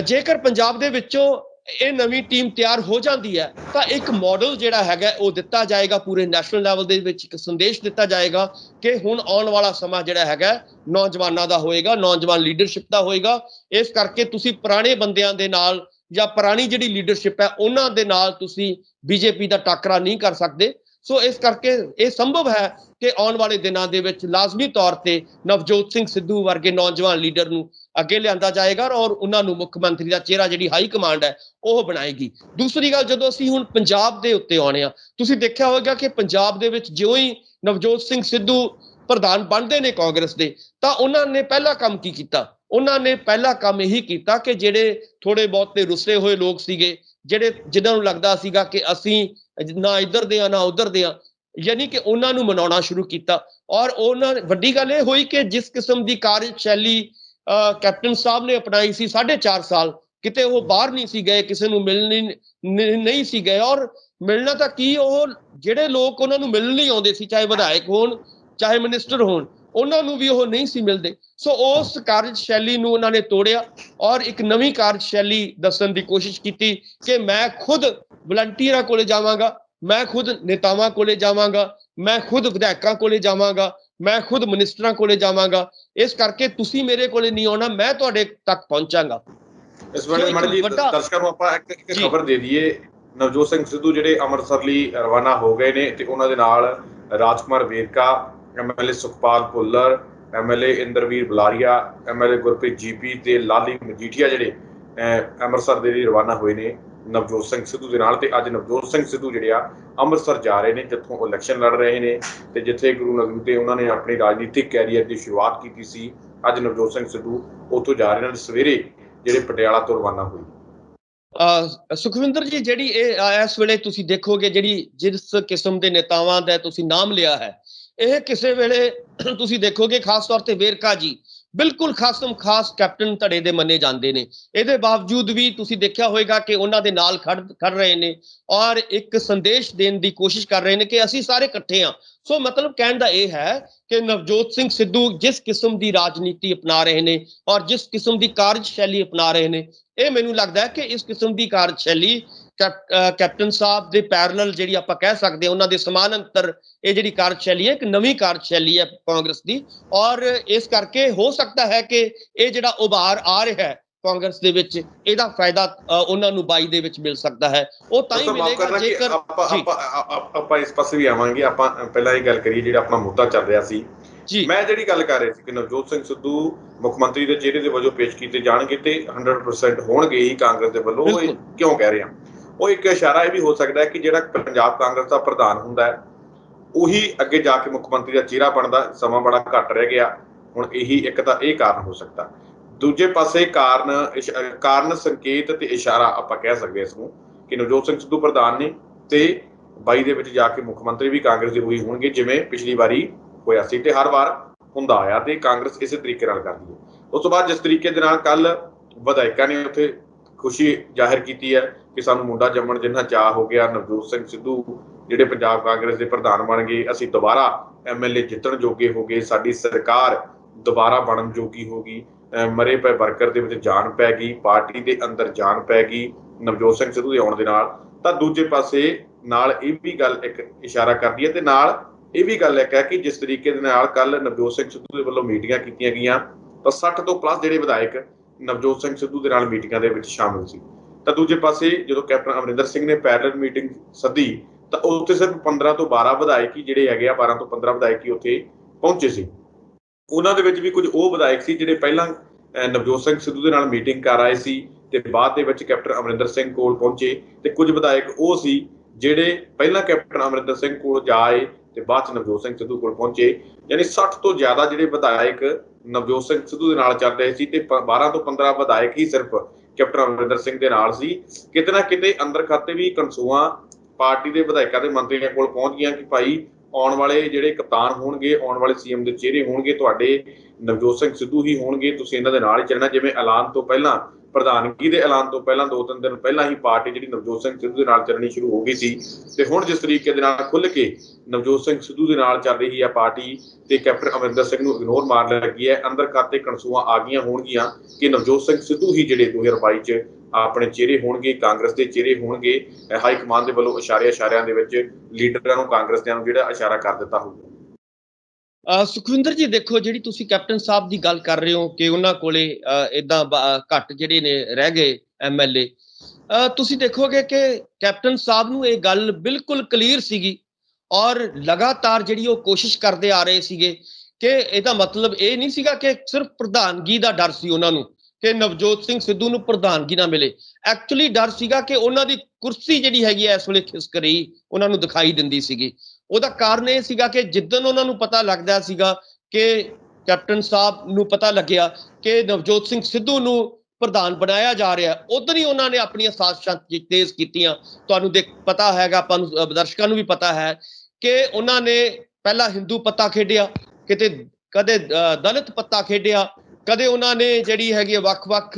ਜੇਕਰ ਪੰਜਾਬ ਦੇ ਵਿੱਚੋਂ ਇਹ ਨਵੀਂ ਟੀਮ ਤਿਆਰ ਹੋ ਜਾਂਦੀ ਹੈ ਤਾਂ ਇੱਕ ਮਾਡਲ ਜਿਹੜਾ ਹੈਗਾ ਉਹ ਦਿੱਤਾ ਜਾਏਗਾ ਪੂਰੇ ਨੈਸ਼ਨਲ ਲੈਵਲ ਦੇ ਵਿੱਚ। ਇੱਕ ਸੰਦੇਸ਼ ਦਿੱਤਾ ਜਾਏਗਾ ਕਿ ਹੁਣ ਆਉਣ ਵਾਲਾ ਸਮਾਂ ਜਿਹੜਾ ਹੈਗਾ ਨੌਜਵਾਨਾਂ ਦਾ ਹੋਏਗਾ, ਨੌਜਵਾਨ ਲੀਡਰਸ਼ਿਪ ਦਾ ਹੋਏਗਾ। ਇਸ ਕਰਕੇ ਤੁਸੀਂ ਪੁਰਾਣੇ ਬੰਦਿਆਂ ਦੇ ਨਾਲ ਜਾਂ ਪੁਰਾਣੀ ਜਿਹੜੀ ਲੀਡਰਸ਼ਿਪ ਹੈ ਉਹਨਾਂ ਦੇ ਨਾਲ ਤੁਸੀਂ ਬੀਜੇਪੀ ਦਾ ਟਾਕਰਾ ਨਹੀਂ ਕਰ ਸਕਦੇ। ਸੋ ਇਸ ਕਰਕੇ ਇਹ ਸੰਭਵ ਹੈ ਕਿ ਆਉਣ ਵਾਲੇ ਦਿਨਾਂ ਦੇ ਵਿੱਚ ਲਾਜ਼ਮੀ ਤੌਰ ਤੇ ਨਵਜੋਤ ਸਿੰਘ ਸਿੱਧੂ ਵਰਗੇ ਨੌਜਵਾਨ ਲੀਡਰ ਨੂੰ ਅੱਗੇ ਲਿਆਂਦਾ ਜਾਏਗਾ ਔਰ ਉਹਨਾਂ ਨੂੰ ਮੁੱਖ ਮੰਤਰੀ ਦਾ ਚਿਹਰਾ ਜਿਹੜੀ ਹਾਈ ਕਮਾਂਡ ਹੈ ਉਹ ਬਣਾਏਗੀ। ਦੂਸਰੀ ਗੱਲ, ਜਦੋਂ ਅਸੀਂ ਹੁਣ ਪੰਜਾਬ ਦੇ ਉੱਤੇ ਆਉਣੇ ਆ, ਤੁਸੀਂ ਦੇਖਿਆ ਹੋਵੇਗਾ ਕਿ ਪੰਜਾਬ ਦੇ ਵਿੱਚ ਜਿਉਂ ਹੀ ਨਵਜੋਤ ਸਿੰਘ ਸਿੱਧੂ ਪ੍ਰਧਾਨ ਬਣਦੇ ਨੇ ਕਾਂਗਰਸ ਦੇ, ਤਾਂ ਉਹਨਾਂ ਨੇ ਪਹਿਲਾ ਕੰਮ ਕੀ ਕੀਤਾ? ਉਹਨਾਂ ਨੇ ਪਹਿਲਾ ਕੰਮ ਇਹੀ ਕੀਤਾ ਕਿ ਜਿਹੜੇ ਥੋੜੇ ਬਹੁਤ ਰੁੱਸੇ ਹੋਏ ਲੋਕ ਸੀਗੇ, ਜਿਨ੍ਹਾਂ ਨੂੰ ਲੱਗਦਾ ਸੀਗਾ ਕਿ ਅਸੀਂ ਨਾ ਇੱਧਰ ਦੇ ਆ ਨਾ ਉੱਧਰ ਦੇ ਆ, ਯਾਨੀ ਕਿ ਉਹਨਾਂ ਨੂੰ ਮਨਾਉਣਾ ਸ਼ੁਰੂ ਕੀਤਾ। ਔਰ ਵੱਡੀ ਗੱਲ ਇਹ ਹੋਈ ਕਿ ਜਿਸ ਕਿਸਮ ਦੀ ਕਾਰਜਸ਼ੈਲੀ ਕੈਪਟਨ ਸਾਹਿਬ ਨੇ ਅਪਣਾਈ ਸੀ 4.5 ਸਾਲ, ਕਿਤੇ ਉਹ ਬਾਹਰ ਨਹੀਂ ਸੀ ਗਏ, ਕਿਸੇ ਨੂੰ ਮਿਲਣ ਨਹੀਂ ਸੀ ਗਏ। ਔਰ ਮਿਲਣਾ ਤਾਂ ਕੀ, ਉਹ ਜਿਹੜੇ ਲੋਕ ਉਹਨਾਂ ਨੂੰ ਮਿਲਣ ਨਹੀਂ ਆਉਂਦੇ ਸੀ, ਚਾਹੇ ਵਿਧਾਇਕ ਹੋਣ ਚਾਹੇ ਮਿਨਿਸਟਰ ਹੋਣ, ਉਹਨਾਂ ਨੂੰ ਵੀ ਉਹ ਨਹੀਂ ਸੀ ਮਿਲਦੇ। ਸੋ ਉਸ ਕਾਰਜਸ਼ੈਲੀ ਨੂੰ ਉਹਨਾਂ ਨੇ ਤੋੜਿਆ ਔਰ ਇੱਕ ਨਵੀਂ ਕਾਰਜਸ਼ੈਲੀ ਦੱਸਣ ਦੀ ਕੋਸ਼ਿਸ਼ ਕੀਤੀ ਕਿ ਮੈਂ ਖੁਦ ਵਲੰਟੀਅਰਾਂ ਕੋਲੇ ਜਾਵਾਂਗਾ, ਮੈਂ ਖੁਦ ਨੇਤਾਵਾਂ ਕੋਲੇ ਜਾਵਾਂਗਾ, ਮੈਂ ਖੁਦ ਵਿਧਾਇਕਾਂ ਕੋਲੇ ਜਾਵਾਂਗਾ, ਮੈਂ ਖੁਦ ਮਿਨਿਸਟਰਾਂ ਕੋਲੇ ਜਾਵਾਂਗਾ। ਇਸ ਕਰਕੇ ਤੁਸੀਂ ਮੇਰੇ ਕੋਲੇ ਨਹੀਂ ਆਉਣਾ, ਮੈਂ ਤੁਹਾਡੇ ਤੱਕ ਪਹੁੰਚਾਂਗਾ। ਇਸ ਵੇਲੇ ਮੈਡਮ ਜੀ ਦਰਸ਼ਕਾਂ ਨੂੰ ਆਪਾਂ ਇੱਕ ਖਬਰ ਦੇ ਦਈਏ। ਨਵਜੋਤ ਸਿੰਘ ਸਿੱਧੂ ਜਿਹੜੇ ਅੰਮ੍ਰਿਤਸਰ ਲਈ ਰਵਾਨਾ ਹੋ ਗਏ ਨੇ ਤੇ ਉਹਨਾਂ ਦੇ ਨਾਲ ਰਾਜਕੁਮਾਰ ਵੇਰਕਾ, MLA ਸੁਖਪਾਲ ਭੁੱਲਰ, MLA ਇੰਦਰਵੀਰ ਬੁਲਾਰੀਆ, MLA ਗੁਰਪ੍ਰੀਤ GP ਤੇ ਲਾਲੀ ਮਜੀਠੀਆ ਜਿਹੜੇ ਅੰਮ੍ਰਿਤਸਰ ਦੇ ਲਈ ਰਵਾਨਾ ਹੋਏ ਨੇ ਨਵਜੋਤ ਸਿੰਘ ਸਿੱਧੂ ਦੇ ਨਾਲ। ਤੇ ਅੱਜ ਨਵਜੋਤ ਸਿੰਘ ਸਿੱਧੂ ਜਿਹੜੇ ਆ ਅੰਮ੍ਰਿਤਸਰ ਜਾ ਰਹੇ ਨੇ, ਜਿੱਥੋਂ ਉਹ ਇਲੈਕਸ਼ਨ ਲੜ ਰਹੇ ਨੇ ਤੇ ਜਿੱਥੇ ਗੁਰੂ ਨਗਰੀ ਤੇ ਉਹਨਾਂ ਨੇ ਆਪਣੀ ਰਾਜਨੀਤਿਕ ਕੈਰੀਅਰ ਦੀ ਸ਼ੁਰੂਆਤ ਕੀਤੀ ਸੀ। ਅੱਜ ਨਵਜੋਤ ਸਿੰਘ ਸਿੱਧੂ ਉੱਥੋਂ ਜਾ ਰਹੇ ਨੇ, ਸਵੇਰੇ ਜਿਹੜੇ ਪਟਿਆਲਾ ਤੋਂ ਰਵਾਨਾ ਹੋਈ। ਸੁਖਵਿੰਦਰ ਜੀ, ਜਿਹੜੀ ਇਸ ਵੇਲੇ ਤੁਸੀਂ ਦੇਖੋਗੇ ਜਿਸ ਕਿਸਮ ਦੇ ਨੇਤਾਵਾਂ ਦਾ ਤੁਸੀਂ ਨਾਮ ਲਿਆ ਹੈ, ਇਹ ਕਿਸੇ ਵੇਲੇ ਤੁਸੀਂ ਦੇਖੋਗੇ ਖਾਸ ਤੌਰ ਤੇ ਵੇਰਕਾ ਜੀ ਬਿਲਕੁਲ ਖਾਸਮ ਖਾਸ ਕੈਪਟਨ ਧੜੇ ਦੇ ਮੰਨੇ ਜਾਂਦੇ ਨੇ। ਇਹਦੇ ਬਾਵਜੂਦ ਵੀ ਤੁਸੀਂ ਦੇਖਿਆ ਹੋਵੇਗਾ ਕਿ ਉਹਨਾਂ ਦੇ ਨਾਲ ਖੜ ਰਹੇ ਨੇ ਔਰ ਇੱਕ ਸੰਦੇਸ਼ ਦੇਣ ਦੀ ਕੋਸ਼ਿਸ਼ ਕਰ ਰਹੇ ਨੇ ਕਿ ਅਸੀਂ ਸਾਰੇ ਇਕੱਠੇ ਹਾਂ। ਸੋ ਮਤਲਬ ਕਹਿਣ ਦਾ ਇਹ ਹੈ ਕਿ ਨਵਜੋਤ ਸਿੰਘ ਸਿੱਧੂ ਜਿਸ ਕਿਸਮ ਦੀ ਰਾਜਨੀਤੀ ਅਪਣਾ ਰਹੇ ਨੇ ਔਰ ਜਿਸ ਕਿਸਮ ਦੀ ਕਾਰਜਸ਼ੈਲੀ ਅਪਣਾ ਰਹੇ ਨੇ, ਇਹ ਮੈਨੂੰ ਲੱਗਦਾ ਹੈ ਕਿ ਇਸ ਕਿਸਮ ਦੀ ਕਾਰਜਸ਼ੈਲੀ ਕੈਪਟਨ ਸਾਹਿਬ ਦੇ ਪੈਰਲਲ ਜਿਹੜੀ ਆਪਾਂ ਕਹਿ ਸਕਦੇ ਹਾਂ ਉਹਨਾਂ ਦੇ ਸਮਾਨਾਂਤਰ ਇਹ ਜਿਹੜੀ ਕਾਰਜਸ਼ੈਲੀ ਹੈ ਇੱਕ ਨਵੀਂ ਕਾਰਜਸ਼ੈਲੀ ਹੈ ਕਾਂਗਰਸ ਦੀ। ਔਰ ਇਸ ਕਰਕੇ ਹੋ ਸਕਦਾ ਹੈ ਕਿ ਇਹ ਜਿਹੜਾ ਉਭਾਰ ਆ ਰਿਹਾ ਹੈ ਕਾਂਗਰਸ ਦੇ ਵਿੱਚ, ਇਹਦਾ ਫਾਇਦਾ ਉਹਨਾਂ ਨੂੰ 22 ਦੇ ਵਿੱਚ ਮਿਲ ਸਕਦਾ ਹੈ। ਉਹ ਤਾਂ ਹੀ ਮਿਲੇਗਾ ਜੇਕਰ ਆਪਾਂ ਇਸ ਪਾਸੇ ਵੀ ਆਵਾਂਗੇ। ਆਪਾਂ ਪਹਿਲਾਂ ਇਹ ਗੱਲ ਕਰੀਏ ਜਿਹੜਾ ਆਪਣਾ ਮੁੱਦਾ ਚੱਲ ਰਿਹਾ ਸੀ। ਮੈਂ ਜਿਹੜੀ ਗੱਲ ਕਰ ਰਿਹਾ ਸੀ ਕਿ ਨਵਜੋਤ ਸਿੰਘ ਸਿੱਧੂ ਮੁੱਖ ਮੰਤਰੀ ਦੇ ਚਿਹਰੇ ਦੇ ਵਜੋਂ ਪੇਸ਼ ਕੀਤੇ ਜਾਣਗੇ ਤੇ 100% ਹੋਣਗੇ ਹੀ ਕਾਂਗਰਸ ਦੇ ਵੱਲੋਂ। ਉਹ ਕਿਉਂ ਕਹਿ ਰਹੇ ਆ? ਉਹ ਇੱਕ ਇਸ਼ਾਰਾ ਇਹ ਵੀ ਹੋ ਸਕਦਾ ਹੈ ਕਿ ਜਿਹੜਾ ਪੰਜਾਬ ਕਾਂਗਰਸ ਦਾ ਪ੍ਰਧਾਨ ਹੁੰਦਾ ਹੈ ਉਹੀ ਅੱਗੇ ਜਾ ਕੇ ਮੁੱਖ ਮੰਤਰੀ ਦਾ ਚਿਹਰਾ ਬਣਦਾ। ਸਮਾਂ ਬੜਾ ਘੱਟ ਰਹਿ ਗਿਆ ਹੁਣ। ਇਹੀ ਇੱਕ ਤਾਂ ਇਹ ਕਾਰਨ ਹੋ ਸਕਦਾ। ਦੂਜੇ ਪਾਸੇ ਕਾਰਨ ਸੰਕੇਤ ਤੇ ਇਸ਼ਾਰਾ ਆਪਾਂ ਕਹਿ ਸਕਦੇ ਇਸ ਨੂੰ ਕਿ ਨਵਜੋਤ ਸਿੰਘ ਸਿੱਧੂ ਪ੍ਰਧਾਨ ਨੇ ਤੇ 22 ਦੇ ਵਿੱਚ ਜਾ ਕੇ ਮੁੱਖ ਮੰਤਰੀ ਵੀ ਕਾਂਗਰਸ ਦੇ ਉਹੀ ਹੋਣਗੇ ਜਿਵੇਂ ਪਿਛਲੀ ਵਾਰੀ ਹੋਇਆ ਸੀ ਤੇ ਹਰ ਵਾਰ ਹੁੰਦਾ ਆਇਆ ਤੇ ਕਾਂਗਰਸ ਇਸੇ ਤਰੀਕੇ ਨਾਲ ਕਰਦੀ ਹੈ। ਉਸ ਤੋਂ ਬਾਅਦ ਜਿਸ ਤਰੀਕੇ ਦੇ ਨਾਲ ਕੱਲ ਵਿਧਾਇਕਾਂ ਨੇ ਉੱਥੇ ਖੁਸ਼ੀ ਜ਼ਾਹਿਰ ਕੀਤੀ ਹੈ ਕਿ ਸਾਨੂੰ ਮੁੰਡਾ ਜੰਮਣ ਜਿੰਨਾ ਚਾਅ ਹੋ ਗਿਆ, ਨਵਜੋਤ ਸਿੰਘ ਸਿੱਧੂ ਜਿਹੜੇ ਪੰਜਾਬ ਕਾਂਗਰਸ ਦੇ ਪ੍ਰਧਾਨ ਬਣ ਗਏ, ਅਸੀਂ ਦੁਬਾਰਾ MLA ਜਿੱਤਣ ਜੋਗੇ ਹੋ ਗਏ, ਸਾਡੀ ਸਰਕਾਰ ਦੁਬਾਰਾ ਬਣਨ ਜੋਗੀ ਹੋ ਗਈ, ਮਰੇ ਪਏ ਵਰਕਰ ਦੇ ਵਿੱਚ ਜਾਨ ਪੈ ਗਈ, ਪਾਰਟੀ ਦੇ ਅੰਦਰ ਜਾਨ ਪੈ ਗਈ ਨਵਜੋਤ ਸਿੰਘ ਸਿੱਧੂ ਦੇ ਆਉਣ ਦੇ ਨਾਲ। ਤਾਂ ਦੂਜੇ ਪਾਸੇ ਨਾਲ ਇਹ ਵੀ ਗੱਲ ਇੱਕ ਇਸ਼ਾਰਾ ਕਰਦੀ ਹੈ ਤੇ ਨਾਲ ਇਹ ਵੀ ਗੱਲ ਇੱਕ ਹੈ ਕਿ ਜਿਸ ਤਰੀਕੇ ਦੇ ਨਾਲ ਕੱਲ ਨਵਜੋਤ ਸਿੰਘ ਸਿੱਧੂ ਦੇ ਵੱਲੋਂ ਮੀਟਿੰਗਾਂ ਕੀਤੀਆਂ ਗਈਆਂ ਤਾਂ 60 ਤੋਂ ਪਲੱਸ ਜਿਹੜੇ ਵਿਧਾਇਕ ਨਵਜੋਤ ਸਿੰਘ ਸਿੱਧੂ ਦੇ ਨਾਲ ਮੀਟਿੰਗਾਂ ਦੇ ਵਿੱਚ ਸ਼ਾਮਿਲ ਸੀ। ਤਾਂ ਦੂਜੇ ਪਾਸੇ ਜਦੋਂ ਕੈਪਟਨ ਅਮਰਿੰਦਰ ਸਿੰਘ ਨੇ ਪੈਰਲਲ ਮੀਟਿੰਗ ਸੱਦੀ ਤਾਂ ਉੱਥੇ ਸਿਰਫ 15 ਤੋਂ 12 ਵਿਧਾਇਕ ਹੀ ਜਿਹੜੇ ਹੈਗੇ ਆ, 12 ਤੋਂ 15 ਵਿਧਾਇਕ ਹੀ ਉੱਥੇ ਪਹੁੰਚੇ ਸੀ। ਉਹਨਾਂ ਦੇ ਵਿੱਚ ਵੀ ਕੁਝ ਉਹ ਵਿਧਾਇਕ ਸੀ ਜਿਹੜੇ ਪਹਿਲਾਂ ਨਵਜੋਤ ਸਿੰਘ ਸਿੱਧੂ ਦੇ ਨਾਲ ਮੀਟਿੰਗ ਕਰ ਆਏ ਸੀ ਤੇ ਬਾਅਦ ਦੇ ਵਿੱਚ ਕੈਪਟਨ ਅਮਰਿੰਦਰ ਸਿੰਘ ਕੋਲ ਪਹੁੰਚੇ ਤੇ ਕੁਝ ਵਿਧਾਇਕ ਉਹ ਸੀ ਜਿਹੜੇ ਪਹਿਲਾਂ ਕੈਪਟਨ ਅਮਰਿੰਦਰ ਸਿੰਘ ਕੋਲ ਜਾਏ ਤੇ ਬਾਅਦ ਚ ਨਵਜੋਤ ਸਿੰਘ ਸਿੱਧੂ ਕੋਲ ਪਹੁੰਚੇ। ਯਾਨੀ 60 ਤੋਂ ਜ਼ਿਆਦਾ ਜਿਹੜੇ ਵਿਧਾਇਕ ਨਵਜੋਤ ਸਿੰਘ ਸਿੱਧੂ ਦੇ ਨਾਲ ਚੱਲ ਰਹੇ ਸੀ ਤੇ 12 ਤੋਂ 15 ਵਿਧਾਇਕ ਹੀ ਸਿਰਫ ਕੈਪਟਨ ਅਮਰਿੰਦਰ ਸਿੰਘ ਦੇ ਨਾਲ ਸੀ। ਕਿਤੇ ਨਾ ਕਿਤੇ ਅੰਦਰ ਖਾਤੇ ਵੀ ਕਨਸੂਆਂ ਪਾਰਟੀ ਦੇ ਵਿਧਾਇਕਾਂ ਦੇ ਮੰਤਰੀਆਂ ਕੋਲ ਪਹੁੰਚ ਗਈਆਂ ਕਿ ਭਾਈ ਆਉਣ ਵਾਲੇ ਜਿਹੜੇ ਕਪਤਾਨ ਹੋਣਗੇ, ਆਉਣ ਵਾਲੇ CM ਦੇ ਚਿਹਰੇ ਹੋਣਗੇ ਤੁਹਾਡੇ ਨਵਜੋਤ ਸਿੰਘ ਸਿੱਧੂ ਹੀ ਹੋਣਗੇ, ਤੁਸੀਂ ਇਹਨਾਂ ਦੇ ਨਾਲ ਹੀ ਚੱਲਣਾ। ਜਿਵੇਂ ਐਲਾਨ ਤੋਂ ਪਹਿਲਾਂ, ਪ੍ਰਧਾਨਗੀ ਦੇ ਐਲਾਨ ਤੋਂ ਪਹਿਲਾਂ 2-3 ਦਿਨ ਪਹਿਲਾਂ ਹੀ ਪਾਰਟੀ ਜਿਹੜੀ ਨਵਜੋਤ ਸਿੰਘ ਸਿੱਧੂ ਦੇ ਨਾਲ ਚੱਲਣੀ ਸ਼ੁਰੂ ਹੋ ਗਈ ਸੀ ਤੇ ਹੁਣ ਜਿਸ ਤਰੀਕੇ ਦੇ ਨਾਲ ਖੁੱਲ੍ਹ ਕੇ ਨਵਜੋਤ ਸਿੰਘ ਸਿੱਧੂ ਦੇ ਨਾਲ ਚੱਲ ਰਹੀ ਹੈ ਪਾਰਟੀ ਤੇ ਕੈਪਟਨ ਅਮਰਿੰਦਰ ਸਿੰਘ ਨੂੰ ਇਗਨੋਰ ਮਾਰਨ ਲੱਗੀ ਹੈ, ਅੰਦਰ ਖਾਤੇ ਕਨਸੂਆਂ ਆ ਗਈਆਂ ਹੋਣਗੀਆਂ ਕਿ ਨਵਜੋਤ ਸਿੰਘ ਸਿੱਧੂ ਹੀ ਜਿਹੜੇ 2022 ਚ ਆਪਣੇ ਚਿਹਰੇ ਹੋਣਗੇ, ਕਾਂਗਰਸ ਦੇ ਚਿਹਰੇ ਹੋਣਗੇ। ਹਾਈ ਕਮਾਨ ਦੇ ਵੱਲੋਂ ਇਸ਼ਾਰਿਆਂ ਦੇ ਵਿੱਚ ਲੀਡਰਾਂ ਨੂੰ, ਕਾਂਗਰਸ ਦਿਆਂ ਨੂੰ ਜਿਹੜਾ ਇਸ਼ਾਰਾ ਕਰ ਦਿੱਤਾ ਹੋਊਗਾ। ਸੁਖਵਿੰਦਰ ਜੀ ਦੇਖੋ, ਜਿਹੜੀ ਤੁਸੀਂ ਕੈਪਟਨ ਸਾਹਿਬ ਦੀ ਗੱਲ ਕਰ ਰਹੇ ਹੋ ਕਿ ਉਹਨਾਂ ਕੋਲੇ ਏਦਾਂ ਘੱਟ ਜਿਹੜੇ ਨੇ ਰਹਿ ਗਏ MLA, ਤੁਸੀਂ ਦੇਖੋਗੇ ਕਿ ਕੈਪਟਨ ਸਾਹਿਬ ਨੂੰ ਇਹ ਗੱਲ ਬਿਲਕੁਲ ਕਲੀਅਰ ਸੀਗੀ ਔਰ ਲਗਾਤਾਰ ਜਿਹੜੀ ਉਹ ਕੋਸ਼ਿਸ਼ ਕਰਦੇ ਆ ਰਹੇ ਸੀਗੇ ਕਿ ਇਹਦਾ ਮਤਲਬ ਇਹ ਨਹੀਂ ਸੀਗਾ ਕਿ ਸਿਰਫ ਪ੍ਰਧਾਨਗੀ ਦਾ ਡਰ ਸੀ ਉਹਨਾਂ ਨੂੰ ਕਿ ਨਵਜੋਤ ਸਿੰਘ ਸਿੱਧੂ ਨੂੰ ਪ੍ਰਧਾਨਗੀ ਨਾ ਮਿਲੇ। ਐਕਚੁਅਲੀ ਡਰ ਸੀਗਾ ਕਿ ਉਹਨਾਂ ਦੀ ਕੁਰਸੀ ਜਿਹੜੀ ਹੈਗੀ ਇਸ ਵੇਲੇ ਖਿਸਕ ਰਹੀ ਉਹਨਾਂ ਨੂੰ ਦਿਖਾਈ ਦਿੰਦੀ ਸੀਗੀ। ਉਹਦਾ ਕਾਰਨ ਇਹ ਸੀਗਾ ਕਿ ਜਿੱਦਣ ਉਹਨਾਂ ਨੂੰ ਪਤਾ ਲੱਗਦਾ ਸੀਗਾ ਕਿ ਕੈਪਟਨ ਸਾਹਿਬ ਨੂੰ ਪਤਾ ਲੱਗਿਆ ਕਿ ਨਵਜੋਤ ਸਿੰਘ ਸਿੱਧੂ ਨੂੰ ਪ੍ਰਧਾਨ ਬਣਾਇਆ ਜਾ ਰਿਹਾ, ਉਦੋਂ ਹੀ ਉਹਨਾਂ ਨੇ ਆਪਣੀਆਂ ਸਾਜ਼ਿਸ਼ਾਂ ਤੇਜ਼ ਕੀਤੀਆਂ। ਤੁਹਾਨੂੰ ਪਤਾ ਹੈਗਾ, ਆਪਾਂ ਨੂੰ ਦਰਸ਼ਕਾਂ ਨੂੰ ਵੀ ਪਤਾ ਹੈ ਕਿ ਉਹਨਾਂ ਨੇ ਪਹਿਲਾਂ ਹਿੰਦੂ ਪੱਤਾ ਖੇਡਿਆ, ਕਿਤੇ ਕਦੇ ਦਲਿਤ ਪੱਤਾ ਖੇਡਿਆ, ਕਦੇ ਉਹਨਾਂ ਨੇ ਜਿਹੜੀ ਹੈਗੀ ਵੱਖ-ਵੱਖ